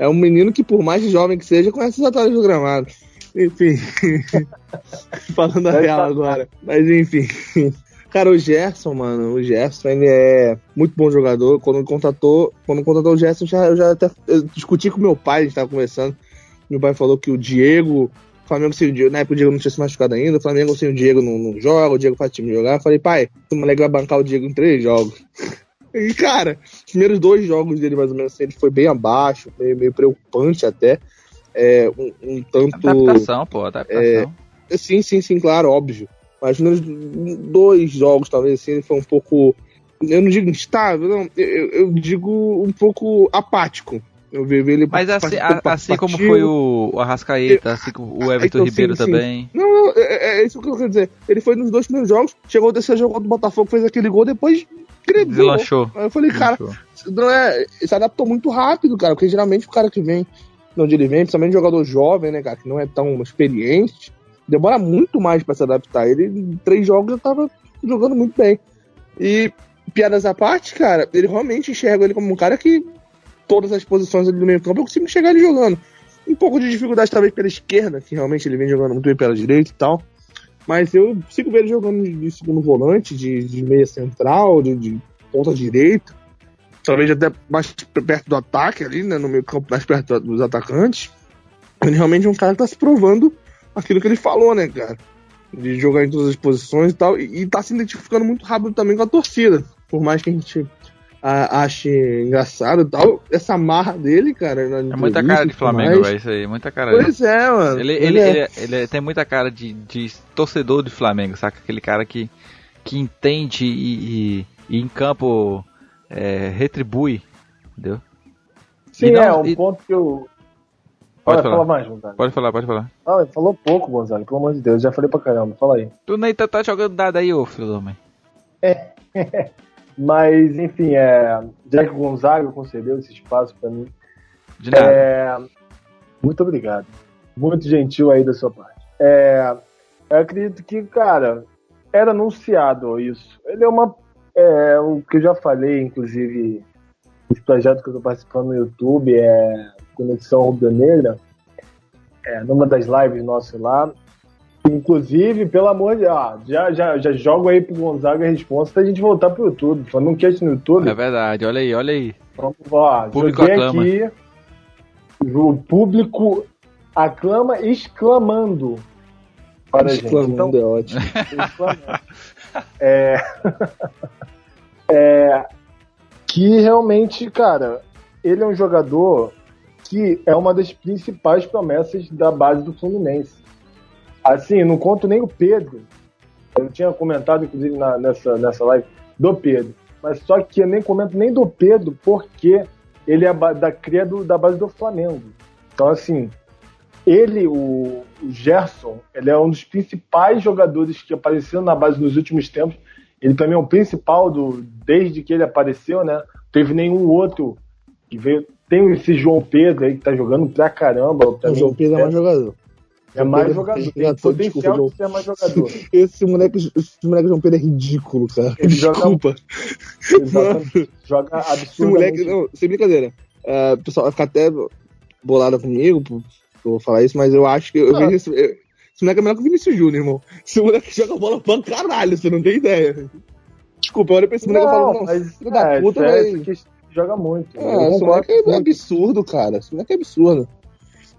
um menino que, por mais jovem que seja, conhece os atalhos do gramado. Enfim, falando a real agora. Mas enfim, cara, o Gerson, ele é muito bom jogador. Quando contratou o Gerson, eu já até discuti com meu pai, a gente tava conversando. Meu pai falou que o Diego, o Flamengo sem o Diego, na época o Diego não tinha se machucado ainda, o Flamengo sem o Diego não joga, o Diego faz time jogar. Eu falei, pai, o moleque vai bancar o Diego em 3 jogos. E, cara, os primeiros 2 jogos dele, mais ou menos, ele foi bem abaixo, meio preocupante até. Um tanto... Adaptação. Sim, claro, óbvio. Mas nos 2 jogos, talvez, assim, ele foi um pouco... Eu não digo instável, não. Eu digo um pouco apático. Eu vi ele... Mas assim como foi o Arrascaeta, assim como o Everton Ribeiro também. Não, é isso que eu quero dizer. Ele foi nos 2 primeiros jogos, chegou o terceiro jogo do Botafogo, fez aquele gol, depois... Deslanchou. Aí eu falei, cara, se adaptou muito rápido, cara, porque geralmente o cara que vem onde ele vem, principalmente jogador jovem, né, cara, que não é tão experiente, demora muito mais pra se adaptar. Ele, em 3 jogos, já tava jogando muito bem. E piadas à parte, cara, ele realmente enxerga ele como um cara que todas as posições ali do meio campo eu consigo enxergar ele jogando. Um pouco de dificuldade talvez pela esquerda, que realmente ele vem jogando muito bem pela direita e tal. Mas eu consigo ver ele jogando de segundo volante, de meia central, de ponta direita. Talvez até mais perto do ataque ali, né? No meio campo, mais perto dos atacantes. Ele realmente é um cara que tá se provando aquilo que ele falou, né, cara? De jogar em todas as posições e tal. E tá se identificando muito rápido também com a torcida. Por mais que a gente ache engraçado e tal, essa marra dele, cara. É muita cara de Flamengo, velho, isso aí. Muita cara. Pois é, mano. Ele tem muita cara de torcedor de Flamengo, saca? Aquele cara que entende e em campo retribui, entendeu? Sim, ponto que eu... Pode falar mais, Gonzalo. Pode falar. Ah, falou pouco, Gonzalo, pelo amor de Deus, já falei pra caramba, fala aí. Tu nem tá jogando nada aí, ô filho da mãe. Mas, enfim, já que o Gonzaga concedeu esse espaço pra mim, de nada. Muito obrigado. Muito gentil aí da sua parte. Eu acredito que, cara, era anunciado isso. Ele é o que eu já falei, inclusive, esse projeto que eu tô participando no YouTube, Conexão Rubro-Negra, numa das lives nossas lá. Inclusive, pelo amor de Deus, já jogo aí pro Gonzaga a resposta pra gente voltar pro YouTube. Falando um cast no YouTube. É verdade, olha aí. Vamos lá, público aclama. Aqui. O público aclama exclamando para a gente. Então, é ótimo. Exclamando. Que realmente, cara, ele é um jogador que é uma das principais promessas da base do Fluminense. Assim, não conto nem o Pedro. Eu tinha comentado, inclusive, nessa live do Pedro. Mas só que eu nem comento nem do Pedro, porque ele é da cria da base do Flamengo. Então, assim, o Gerson, ele é um dos principais jogadores que apareceram na base nos últimos tempos. Ele também é o principal desde que ele apareceu, né? Teve nenhum outro que veio. Tem esse João Pedro aí que tá jogando pra caramba. O João Pedro é mais jogador. É mais jogador. Tem potencial de ser mais jogador. Esse moleque João Pedro é ridículo, cara. Ele Desculpa. Joga absurdo. Esse moleque, não, sem brincadeira. O pessoal vai ficar até bolado comigo por falar isso, mas eu acho que eu vejo esse moleque é melhor que o Vinícius Júnior, irmão. Esse moleque joga bola pra caralho, você não tem ideia. Desculpa, eu olho pra esse moleque e falo, filho da puta, velho. Joga muito. Esse moleque é absurdo, cara. Esse moleque é absurdo.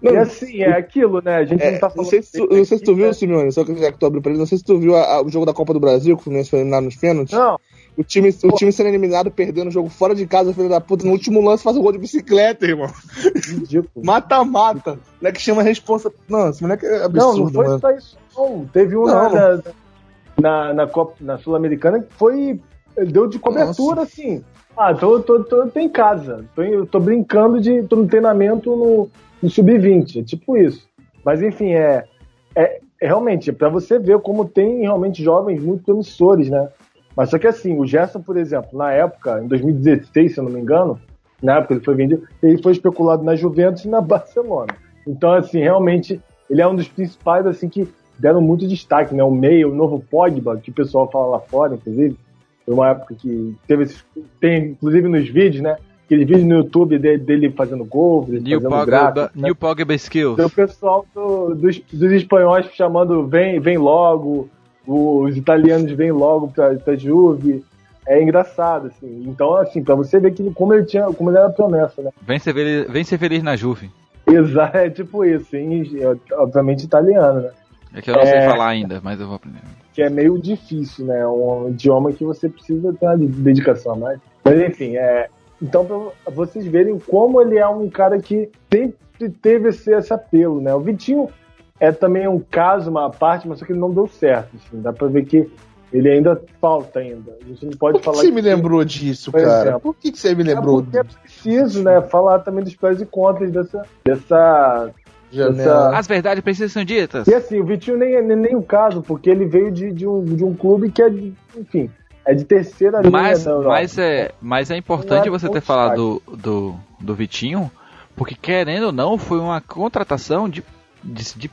Não, e assim, é aquilo, né? A gente não tá falando... Não sei se tu viu, Simeone, só que já que tu abriu pra ele, não sei se tu viu o jogo da Copa do Brasil, que o Fluminense foi eliminado nos pênaltis. Não. O time sendo eliminado, perdendo o jogo fora de casa, filho da puta, no último lance faz um gol de bicicleta, irmão. Ridículo. Mata-mata. Moleque chama a responsa... Não, esse moleque é absurdo, não foi mano. só isso, não. Teve um na Sul-Americana que foi... Deu de cobertura, assim. Tô em casa. Tô brincando tô no treinamento no Sub-20. É tipo isso. Mas, enfim, realmente, pra você ver como tem realmente jovens muito promissores, né? Mas só que assim, o Gerson, por exemplo, na época, em 2016, se eu não me engano, na época ele foi vendido, ele foi especulado na Juventus e na Barcelona. Então, assim, realmente, ele é um dos principais, assim, que deram muito destaque, né? O meio, o novo Pogba, que o pessoal fala lá fora, inclusive, foi uma época que tem, inclusive, nos vídeos, né? Aquele vídeo no YouTube dele fazendo gol, fazendo gráfico, New Pogba Skills. O pessoal dos espanhóis chamando vem logo, os italianos vêm logo pra Juve. É engraçado, assim. Então, assim, pra você ver como ele era promessa, né? Vem ser feliz na Juve. Exato, é tipo isso, obviamente italiano, né? É que eu não sei falar ainda, mas eu vou aprender. Que é meio difícil, né? Um idioma que você precisa ter uma dedicação a mais. Mas, enfim, então, pra vocês verem como ele é um cara que sempre teve esse apelo, né? O Vitinho é também um caso, uma parte, mas só que ele não deu certo, assim. Dá pra ver que ele ainda falta ainda. A gente não pode falar... Por que você me lembrou disso, cara? Por que você me lembrou disso? É preciso, né? Falar também dos prós e contras dessa As verdades precisam ser ditas. E assim, o Vitinho nem o caso, porque ele veio de um clube que enfim... É de terceira linha da Europa. Mas é importante você ter falado do Vitinho, porque querendo ou não, foi uma contratação de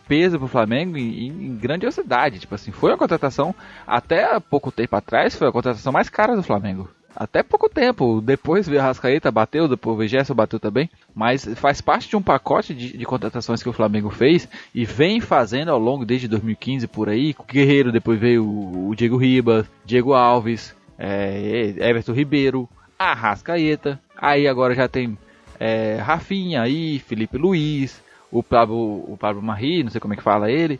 peso pro Flamengo em grandiosidade. Tipo assim, foi uma contratação, até pouco tempo atrás, foi a contratação mais cara do Flamengo. até pouco tempo. Depois veio a Arrascaeta, bateu, depois o Gerson bateu também. Mas faz parte de um pacote de contratações que o Flamengo fez e vem fazendo ao longo desde 2015 por aí. O Guerreiro, depois veio o Diego Ribas, Diego Alves, Everton Ribeiro, Arrascaeta. Aí agora já tem Rafinha aí, Felipe Luiz, o Pablo Marri, não sei como é que fala ele.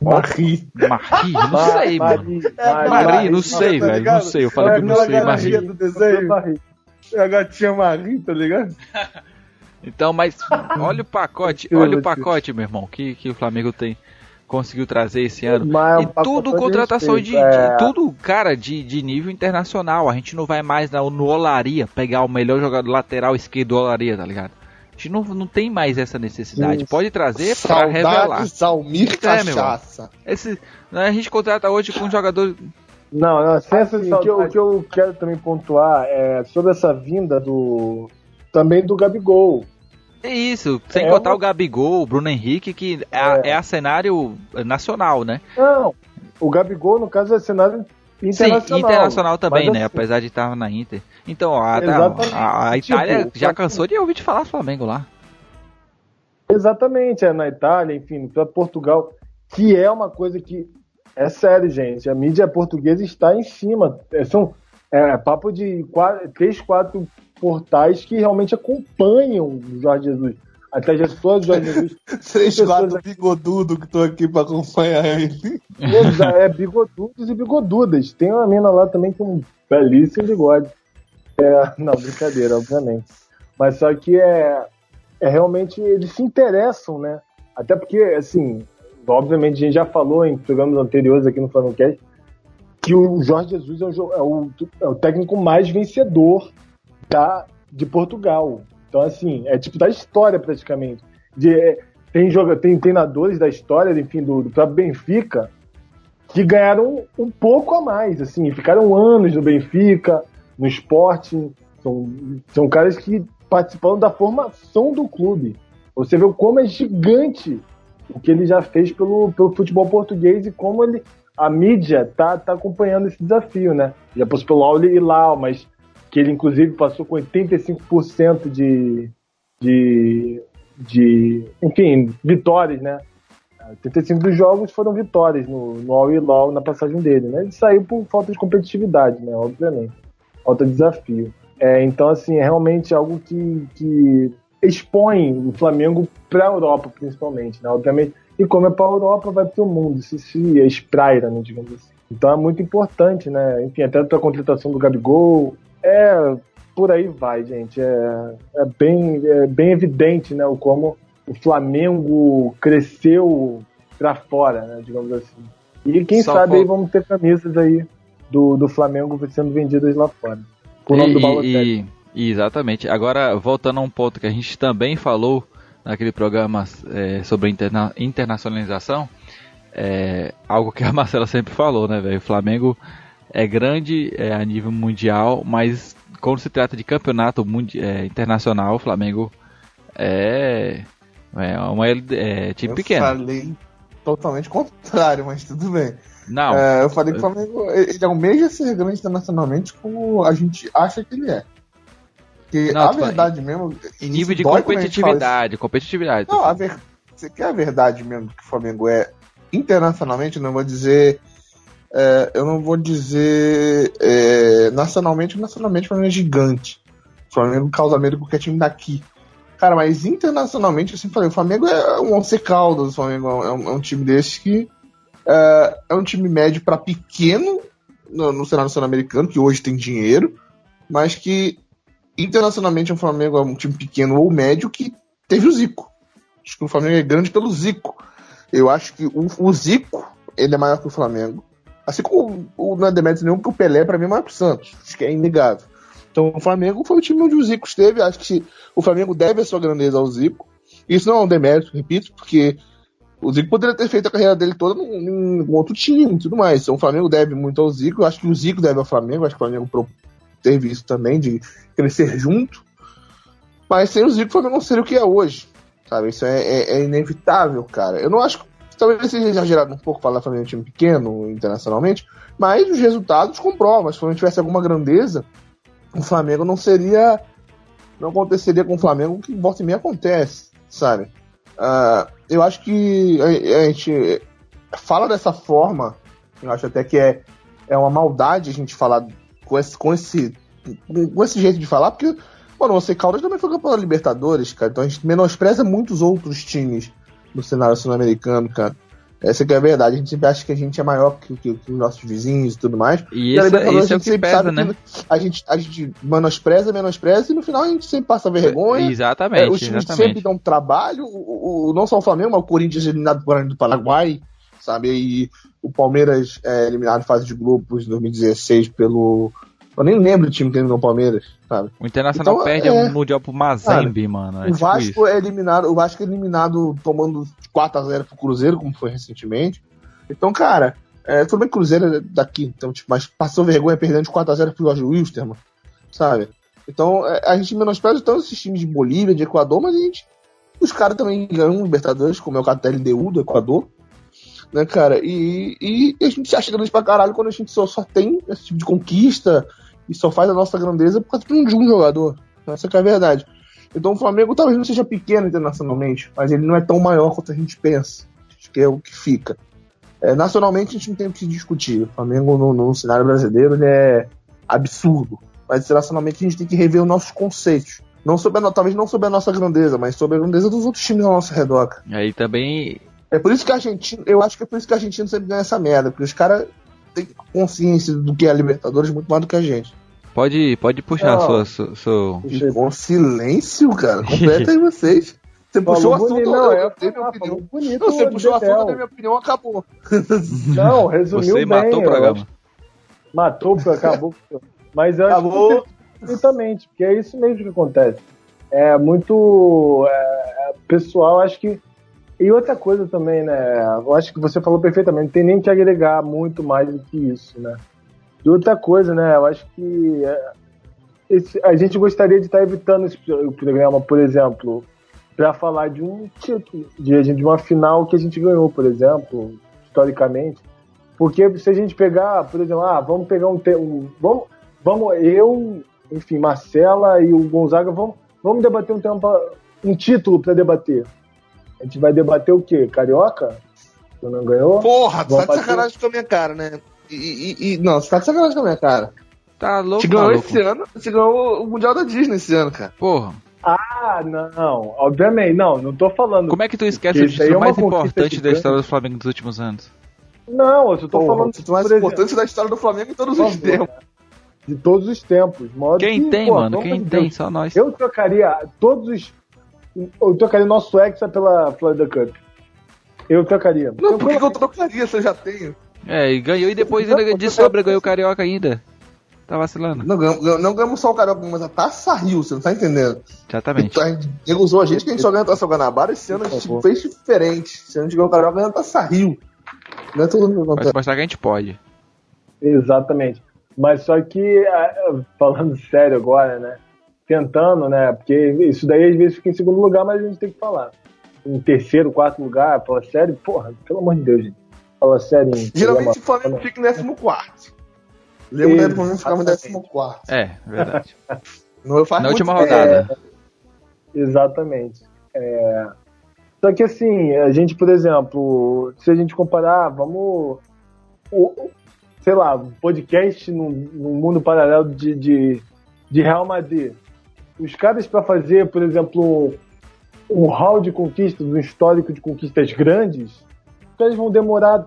Marri, não sei, mano. Marri, não sei, velho. Não sei, eu falei que não sei, Marri. A gatinha Marri, tá ligado? Então, mas olha o pacote, meu irmão, que o Flamengo conseguiu trazer esse ano. E tudo contratação tudo, cara, de nível internacional. A gente não vai mais no Olaria pegar o melhor jogador lateral esquerdo do Olaria, tá ligado? A gente não tem mais essa necessidade. Pode trazer pra revelar. Salmir Cachaça. A gente contrata hoje com um jogador... Não, assim, o que eu quero também pontuar é sobre essa vinda também do Gabigol. É isso, sem contar o Gabigol, o Bruno Henrique, que é a cenário nacional, né? Não, o Gabigol, no caso, é cenário internacional. Sim, internacional também, né? Assim, apesar de estar na Inter. Então, a Itália já cansou de ouvir falar Flamengo lá. Exatamente, na Itália, enfim, para Portugal, que é uma coisa que é sério, gente. A mídia portuguesa está em cima. São papo de 3, 4 portais que realmente acompanham o Jorge Jesus. Até já sou o Jorge Jesus. 3, 4 bigodudos que estão aqui para acompanhar ele. Bigodudos e bigodudas. Tem uma mina lá também com um belíssimo bigode. Não, brincadeira, obviamente. Mas só que realmente eles se interessam, né? Até porque, assim, obviamente a gente já falou em programas anteriores aqui no Flamengo que o Jorge Jesus é o técnico mais vencedor de Portugal. Então, assim, é tipo da história praticamente. Tem treinadores da história, enfim, do próprio Benfica, que ganharam um pouco a mais, assim, ficaram anos no Benfica, no Sporting. São caras que participaram da formação do clube. Você vê como é gigante o que ele já fez pelo futebol português e como a mídia tá acompanhando esse desafio, né? Já passou pelo Al Hilal, mas que ele inclusive passou com 85% enfim, vitórias, né? 85 dos jogos foram vitórias no Al Hilal na passagem dele, né? Ele saiu por falta de competitividade, né? Obviamente. Falta de desafio. Então, assim, é realmente algo que expõe o Flamengo para a Europa, principalmente, né? Obviamente. E como é para a Europa, vai para o mundo, se espraia, né, digamos assim. Então é muito importante, né? Enfim, até a contratação do Gabigol. Por aí vai, gente. É bem evidente, né, como o Flamengo cresceu para fora, né, digamos assim. E quem sabe aí vamos ter camisas aí do Flamengo sendo vendidas lá fora. Por nome do Balotelli. Exatamente. Agora, voltando a um ponto que a gente também falou naquele programa sobre internacionalização, algo que a Marcela sempre falou, né, velho? O Flamengo é grande a nível mundial, mas quando se trata de campeonato internacional, o Flamengo é time pequeno. Eu falei totalmente contrário, mas tudo bem. Não. Eu falei que o Flamengo ele almeja ser grande internacionalmente como a gente acha que ele é. Porque a verdade mesmo... Em nível de competitividade. Não, você quer a verdade mesmo que o Flamengo é internacionalmente? Eu não vou dizer nacionalmente, o Flamengo é gigante. O Flamengo causa medo porque é time daqui. Cara, mas internacionalmente, eu sempre falei, o Flamengo é um Once Caldas, o Flamengo é um time desse que é um time médio para pequeno no cenário sul-americano, que hoje tem dinheiro, mas que internacionalmente o Flamengo é um time pequeno ou médio que teve o Zico. Acho que o Flamengo é grande pelo Zico. Eu acho que o Zico, ele é maior que o Flamengo. Assim como não é demérito nenhum, porque o Pelé para mim é maior que o Santos. Acho que é inegável. Então o Flamengo foi o time onde o Zico esteve. Acho que o Flamengo deve a sua grandeza ao Zico. Isso não é um demérito, repito, porque o Zico poderia ter feito a carreira dele toda num outro time e tudo mais. Então o Flamengo deve muito ao Zico. Eu acho que o Zico deve ao Flamengo. Acho que o Flamengo teve isso também, de crescer junto. Mas sem o Zico, o Flamengo não seria o que é hoje. Sabe? Isso é inevitável, cara. Eu não acho que talvez seja exagerado um pouco falar Flamengo é um time pequeno internacionalmente, mas os resultados comprovam. Se o Flamengo tivesse alguma grandeza, o Flamengo não aconteceria com o Flamengo o que volta e meia acontece, sabe? Eu acho que a gente fala dessa forma, eu acho até que é uma maldade a gente falar com esse jeito de falar, porque, mano, o Caldas também foi campeão da Libertadores, cara, então a gente menospreza muitos outros times no cenário sul-americano, cara. Essa que é a verdade, a gente sempre acha que a gente é maior que os nossos vizinhos e tudo mais. E isso é o que pesa, né? A gente menospreza e no final a gente sempre passa vergonha. Exatamente. Os times sempre dão trabalho, não só o Flamengo, mas o Corinthians eliminado do Paraguai, sabe? E o Palmeiras eliminado em fase de grupos em 2016 pelo... Eu nem lembro do time que eliminou o Palmeiras, sabe? O Internacional então, perde o Mundial pro Mazembe, mano. O Vasco é eliminado tomando 4-0 pro Cruzeiro, como foi recentemente. Então, cara, tudo bem que o Cruzeiro é daqui, então, tipo, mas passou vergonha perdendo de 4-0 pro Jorge Wilstermann, sabe? Então, a gente menospreza tanto esses times de Bolívia, de Equador, mas os caras também ganham Libertadores, como é o caso da LDU do Equador, né, cara? E a gente se acha grande pra caralho quando a gente só tem esse tipo de conquista e só faz a nossa grandeza por causa de um jogador. Essa que é a verdade. Então o Flamengo talvez não seja pequeno internacionalmente, mas ele não é tão maior quanto a gente pensa. Acho que é o que fica. Nacionalmente a gente não tem o que discutir. O Flamengo no cenário brasileiro ele é absurdo. Mas internacionalmente a gente tem que rever os nossos conceitos. Talvez não sobre a nossa grandeza, mas sobre a grandeza dos outros times ao nosso redor. Aí também... É por isso que eu acho que é por isso que a Argentina sempre ganha essa merda, porque os caras têm consciência do que é a Libertadores muito mais do que a gente. Pode puxar seu... Com silêncio, cara. Completa aí vocês. Você puxou o assunto, eu dei minha opinião. Você puxou o assunto, eu dei minha opinião, acabou. Não, resumiu bem. Você matou o programa. Matou, acabou. Mas eu acho que perfeitamente, porque é isso mesmo que acontece. É muito pessoal, acho que. E outra coisa também, né? Eu acho que você falou perfeitamente, não tem nem que agregar muito mais do que isso, né? E outra coisa, né? Eu acho que a gente gostaria de estar evitando esse programa, por exemplo, para falar de um título, de uma final que a gente ganhou, por exemplo, historicamente. Porque se a gente pegar, por exemplo, vamos pegar vamos eu, enfim, Marcela e o Gonzaga, vamos debater um título para debater. A gente vai debater o quê? Carioca? Tu não ganhou? Porra, tu tá de sacanagem com a minha cara, né? Não, você tá de sacanagem com a minha cara. Tá louco, você ganhou esse ano, você ganhou o Mundial da Disney esse ano, cara. Porra. Não, obviamente, não tô falando. Como é que tu esquece o título mais importante da história do Flamengo dos últimos anos? Não, eu só tô falando o título mais importante da história do Flamengo em todos os tempos. De todos os tempos. Quem tem, mano? Quem tem? Só nós. Eu trocaria nosso Hexa pela Florida Cup. Eu trocaria. Não, por que eu trocaria se eu já tenho? E ganhou e depois ainda de sobra ganhou o Carioca ainda. Tá vacilando. Não ganhamos só o Carioca, mas a Taça Rio, você não tá entendendo? Exatamente. Ele usou a gente que a gente só ganha a Taça Guanabara, esse ano a gente fez diferente. Se a gente ganhou o Carioca, ganhou a Taça Rio. Não é todo mundo. Pode mostrar que a gente pode. Exatamente. Mas só que, falando sério agora, né? Tentando, né? Porque isso daí às vezes fica em segundo lugar, mas a gente tem que falar. Em terceiro, quarto lugar, fala sério, porra, pelo amor de Deus, gente. Fala sério. Geralmente o Flamengo fica em 14º. Lembro da época que ficava em 14º. É, verdade. Na última rodada. Exatamente. Só que assim, a gente, por exemplo, se a gente comparar, sei lá, um podcast num mundo paralelo de Real Madrid. Os caras para fazer, por exemplo, um hall de conquistas, um histórico de conquistas grandes, os caras vão demorar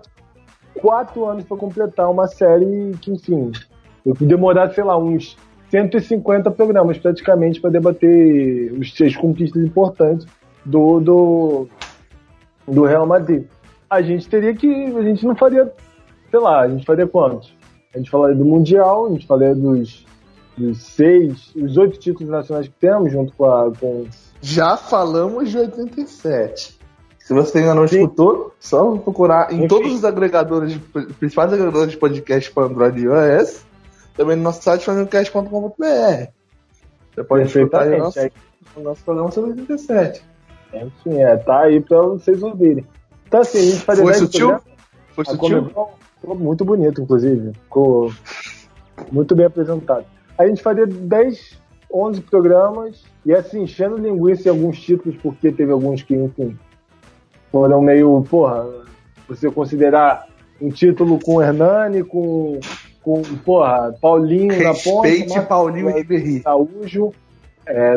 4 anos para completar uma série que, enfim, demorar, sei lá, uns 150 programas praticamente para debater as conquistas importantes do Real Madrid. A gente não faria, sei lá, a gente faria quantos? A gente falaria do Mundial, a gente falaria dos 8 títulos nacionais que temos, junto com... Já falamos de 87. Se você ainda não escutou, só procurar em todos os agregadores, principais agregadores de podcast para Android e iOS, também no nosso site flamengocast.com.br. Você pode escutar o nosso programa sobre 87. Enfim, tá aí para vocês ouvirem. Então assim, a gente faria Foi 10 sutil? programas. Foi A sutil? Comebol ficou muito bonito, inclusive. Ficou muito bem apresentado. A gente faria 10, 11 programas e assim, enchendo linguiça em alguns títulos, porque teve alguns que, enfim, foram meio, porra, você considerar um título com Hernani, com porra, Paulinho na ponta. Respeite Paulinho e Ribéry. Araújo.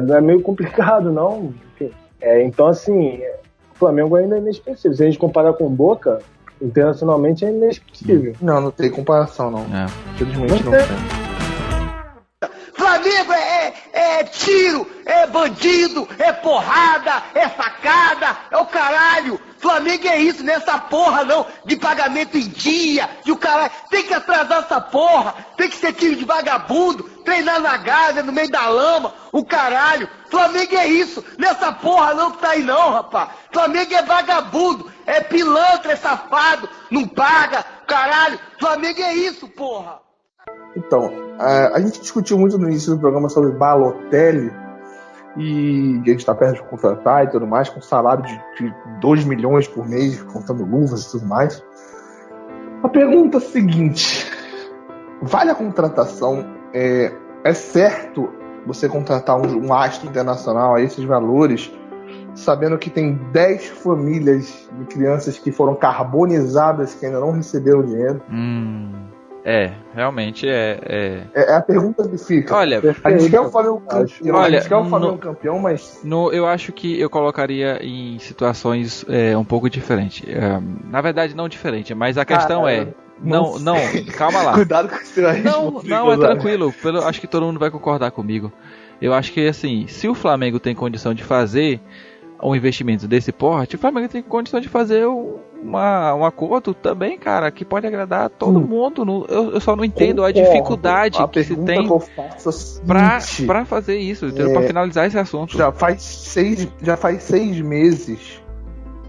Não é meio complicado, não. Enfim. Então, assim, o Flamengo ainda é inexpressível. Se a gente comparar com o Boca, internacionalmente é inexpressível. Não tem comparação, não. Infelizmente não tem. Flamengo é tiro, é bandido, é porrada, é facada, é o caralho. Flamengo é isso, nessa porra não, de pagamento em dia, e o caralho. Tem que atrasar essa porra, tem que ser time de vagabundo, treinar na Gávea, no meio da lama, o caralho. Flamengo é isso, nessa porra não que tá aí não, rapaz. Flamengo é vagabundo, é pilantra, é safado, não paga, caralho. Flamengo é isso, porra. Então, a gente discutiu muito no início do programa sobre Balotelli e a gente está perto de contratar e tudo mais, com salário de 2 milhões por mês, contando luvas e tudo mais. A pergunta é a seguinte: vale a contratação? É certo você contratar um astro internacional a esses valores, sabendo que tem 10 famílias de crianças que foram carbonizadas que ainda não receberam dinheiro? Realmente É a pergunta que fica. Olha, a gente quer o Flamengo campeão. Olha, a gente quer o Flamengo campeão, mas eu acho que eu colocaria em situações um pouco diferentes. Na verdade, não diferente, mas a questão não, calma lá. Cuidado com o extremismo. Não, é tranquilo. Acho que todo mundo vai concordar comigo. Eu acho que assim, se o Flamengo tem condição de fazer um investimento desse porte, o Flamengo tem condição de fazer um acordo também, cara, que pode agradar todo mundo. Eu só não entendo a dificuldade que se tem pra fazer isso, pra finalizar esse assunto. Já faz 6 meses,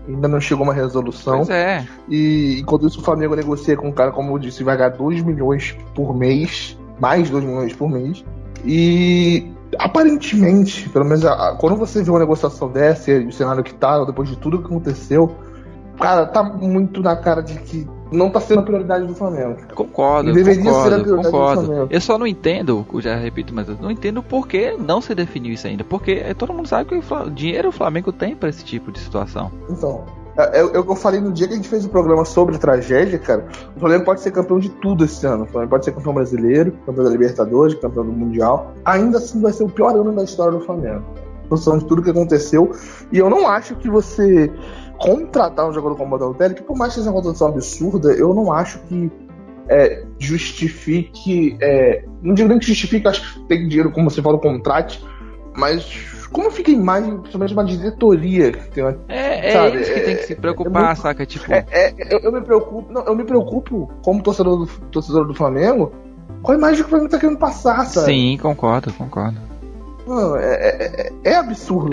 ainda não chegou uma resolução. Pois é. E enquanto isso o Flamengo negocia com um cara, como eu disse, vai ganhar 2 milhões por mês, mais 2 milhões por mês. E aparentemente, pelo menos quando você vê uma negociação dessa e o cenário que tá, depois de tudo que aconteceu, cara, tá muito na cara de que não tá sendo a prioridade do Flamengo. Concordo. Do Flamengo. Eu só não entendo, já repito, mas eu não entendo por que não se definiu isso ainda. Porque todo mundo sabe que o dinheiro o Flamengo tem pra esse tipo de situação. Então, eu falei no dia que a gente fez o programa sobre tragédia, cara, o Flamengo pode ser campeão de tudo esse ano. O Flamengo pode ser campeão brasileiro, campeão da Libertadores, campeão do Mundial. Ainda assim vai ser o pior ano da história do Flamengo. Em função de tudo que aconteceu. E eu não acho que você contratar um jogador como o Balotelli, que por mais que seja uma contratação absurda, eu não acho que justifique. Não digo nem que justifique, acho que tem dinheiro, como você falou, contrate, mas como fica a imagem, principalmente uma diretoria que tem isso que tem que se preocupar, saca? Tipo... eu me preocupo como torcedor do Flamengo com a imagem que o Flamengo tá querendo passar, sabe? Sim, concordo. Não, é absurdo.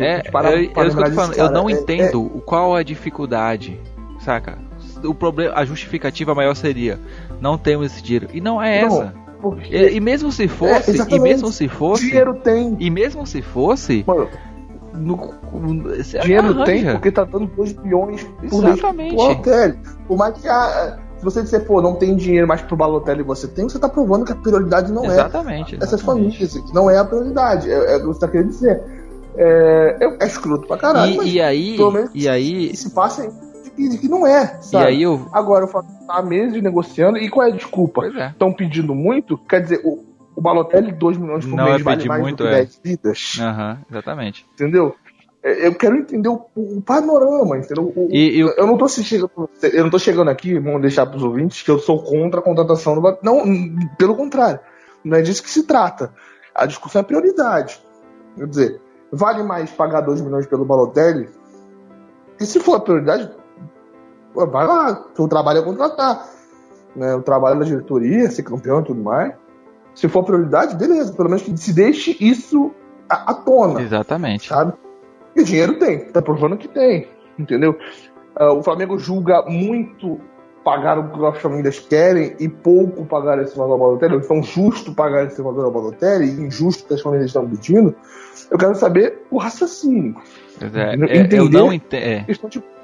Eu não entendo qual a dificuldade, saca? O problema, a justificativa maior seria: não temos esse dinheiro. E não é essa. Porque... E mesmo se fosse, dinheiro tem. E mesmo se fosse, mano, dinheiro tem porque tá dando 2 bilhões por mês pro Balotelli. Por mais que se você disser, não tem dinheiro mais pro Balotelli você tá provando que a prioridade não exatamente. Essas famílias, que não é a prioridade. É o que você tá querendo dizer. É escroto pra caralho. E aí se passa de que não é, sabe? Agora eu falo, há meses negociando, e qual é a desculpa? Estão pedindo muito, quer dizer, o Balotelli 2 milhões por mês vale mais do que 10 vidas. Exatamente. Entendeu? Eu quero entender o panorama, entendeu? Eu não tô chegando aqui, vamos deixar pros ouvintes, que eu sou contra a contratação do Balotelli. Não, pelo contrário, não é disso que se trata. A discussão é prioridade. Quer dizer, vale mais pagar 2 milhões pelo Balotelli? E se for a prioridade, vai lá, o trabalho é contratar, né? O trabalho da diretoria, ser campeão e tudo mais. Se for prioridade, beleza, pelo menos que se deixe isso à tona. Exatamente. Sabe? E dinheiro tem, tá provando que tem, entendeu? O Flamengo julga muito pagar o que as famílias querem e pouco pagar esse valor ao Balotelli, então justo pagar esse valor ao Balotelli e injusto que as famílias estão pedindo. Eu quero saber o raciocínio. Eu não entendo.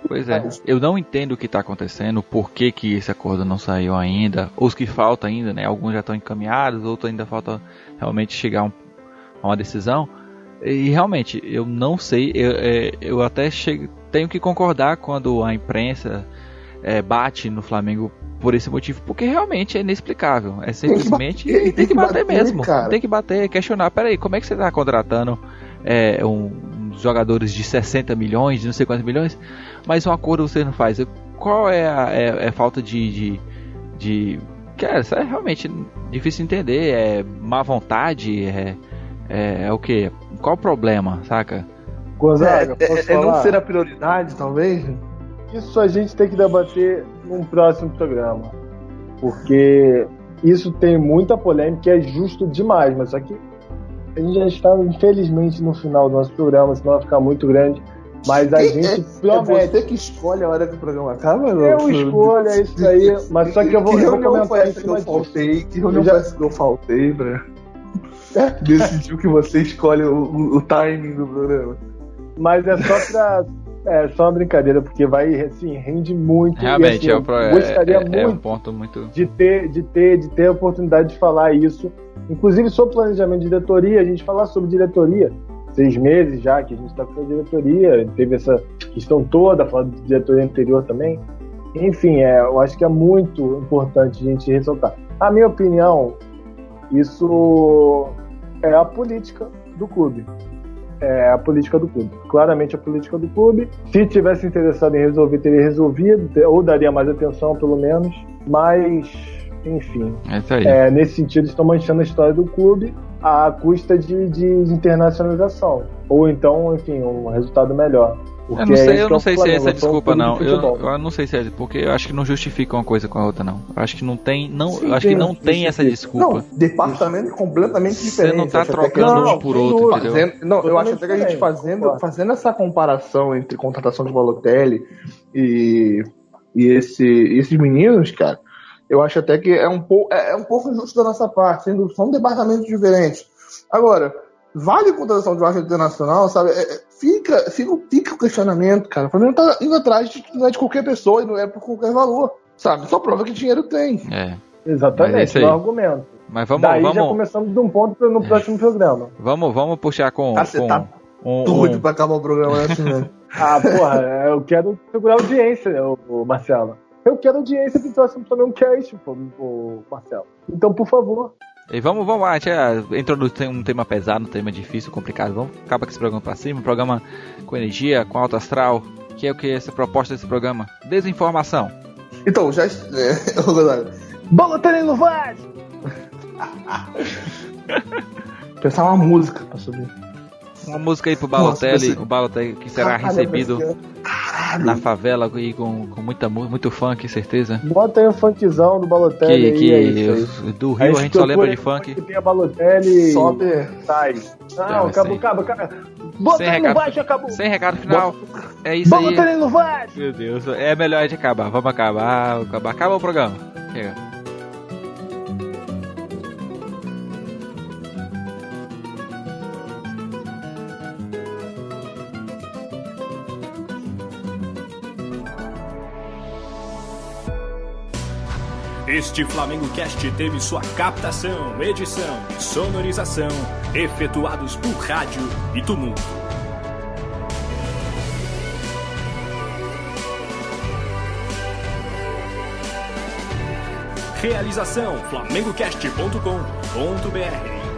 Pois é, eu não entendo o que está acontecendo, por que esse acordo não saiu ainda, os que faltam ainda, né? Alguns já estão encaminhados, outros ainda falta realmente chegar a uma decisão. E realmente, eu não sei, eu até tenho que concordar quando a imprensa bate no Flamengo por esse motivo, porque realmente é inexplicável. É simplesmente tem que bater mesmo, cara. Tem que bater, questionar. Peraí, como é que você está contratando jogadores de 60 milhões, de não sei quantos milhões, mas um acordo você não faz? Qual é a falta de isso é realmente difícil de entender, é má vontade, é o que? Qual o problema, saca? Gonzaga, não ser a prioridade, talvez? Isso a gente tem que debater num próximo programa, porque isso tem muita polêmica e é justo demais, mas só que a gente já está, infelizmente, no final do nosso programa, senão vai ficar muito grande. Mas a gente promete. É você que escolhe a hora que o programa acaba? Eu escolho, é isso aí. Mas só que eu vou comentar em cima disso. Que reunião foi que eu faltei pra decidir que você escolhe o timing do programa? Mas é só pra... É só uma brincadeira, porque vai, assim, rende muito. Realmente, e, assim, gostaria muito, um ponto muito de ter a oportunidade de falar isso. Inclusive sobre planejamento de diretoria, a gente falar sobre diretoria. 6 meses já que a gente está com a diretoria, teve essa questão toda, falando de diretoria anterior também. Enfim, eu acho que é muito importante a gente ressaltar. A minha opinião, isso é a política do clube. É a política do clube. Claramente a política do clube. Se tivesse interessado em resolver, teria resolvido, ou daria mais atenção, pelo menos. Mas, enfim. É isso aí. Nesse sentido, estão manchando a história do clube à custa de internacionalização. Ou então, enfim, um resultado melhor. Eu não sei se é essa desculpa, não. Eu não sei se é, porque eu acho que não justifica uma coisa com a outra, não. Eu acho que não tem, acho que não tem essa desculpa. Não, departamento completamente diferente. Você não tá trocando um por outro, entendeu? Eu acho até que a gente fazendo essa comparação entre contratação de Balotelli e esses meninos, cara, eu acho até que é um pouco injusto da nossa parte, são departamentos diferentes. Agora, vale a contratação de um árbitro internacional, sabe? Fica o questionamento, cara. O Flamengo tá indo atrás não é de qualquer pessoa e não é por qualquer valor, sabe? Só prova que dinheiro tem. Exatamente, é o argumento. Mas vamos. Já começamos de um ponto no próximo programa. Vamos puxar com. Você tá doido pra acabar o programa, né, assim, né? Eu quero segurar a audiência, o Marcelo. Eu quero audiência pro próximo Flamengo Cast, Marcelo. Então, por favor. E vamos lá, a gente entrou um tema pesado, um tema difícil, complicado. Vamos acabar com esse programa pra cima, um programa com energia, com alto astral. Que é o que é essa proposta desse programa? Desinformação. Então, já... Balotelli no Vasco! Pensar uma música pra subir. Uma música aí pro Balotelli, o Balotelli que será recebido na favela e com muito funk, certeza. Bota aí o funkzão do Balotelli do Rio a gente só lembra de funk. Que tem a Balotelli, sobe, sai. Não, acabou. Bota ele no Vasco, acabou. Sem recado final. É isso aí. Bota ele no Vasco. Meu Deus, é melhor de acabar. Vamos acabar. Acaba o programa. Chega. Este Flamengo Cast teve sua captação, edição e sonorização efetuados por Rádio e Tumulto. Realização flamengocast.com.br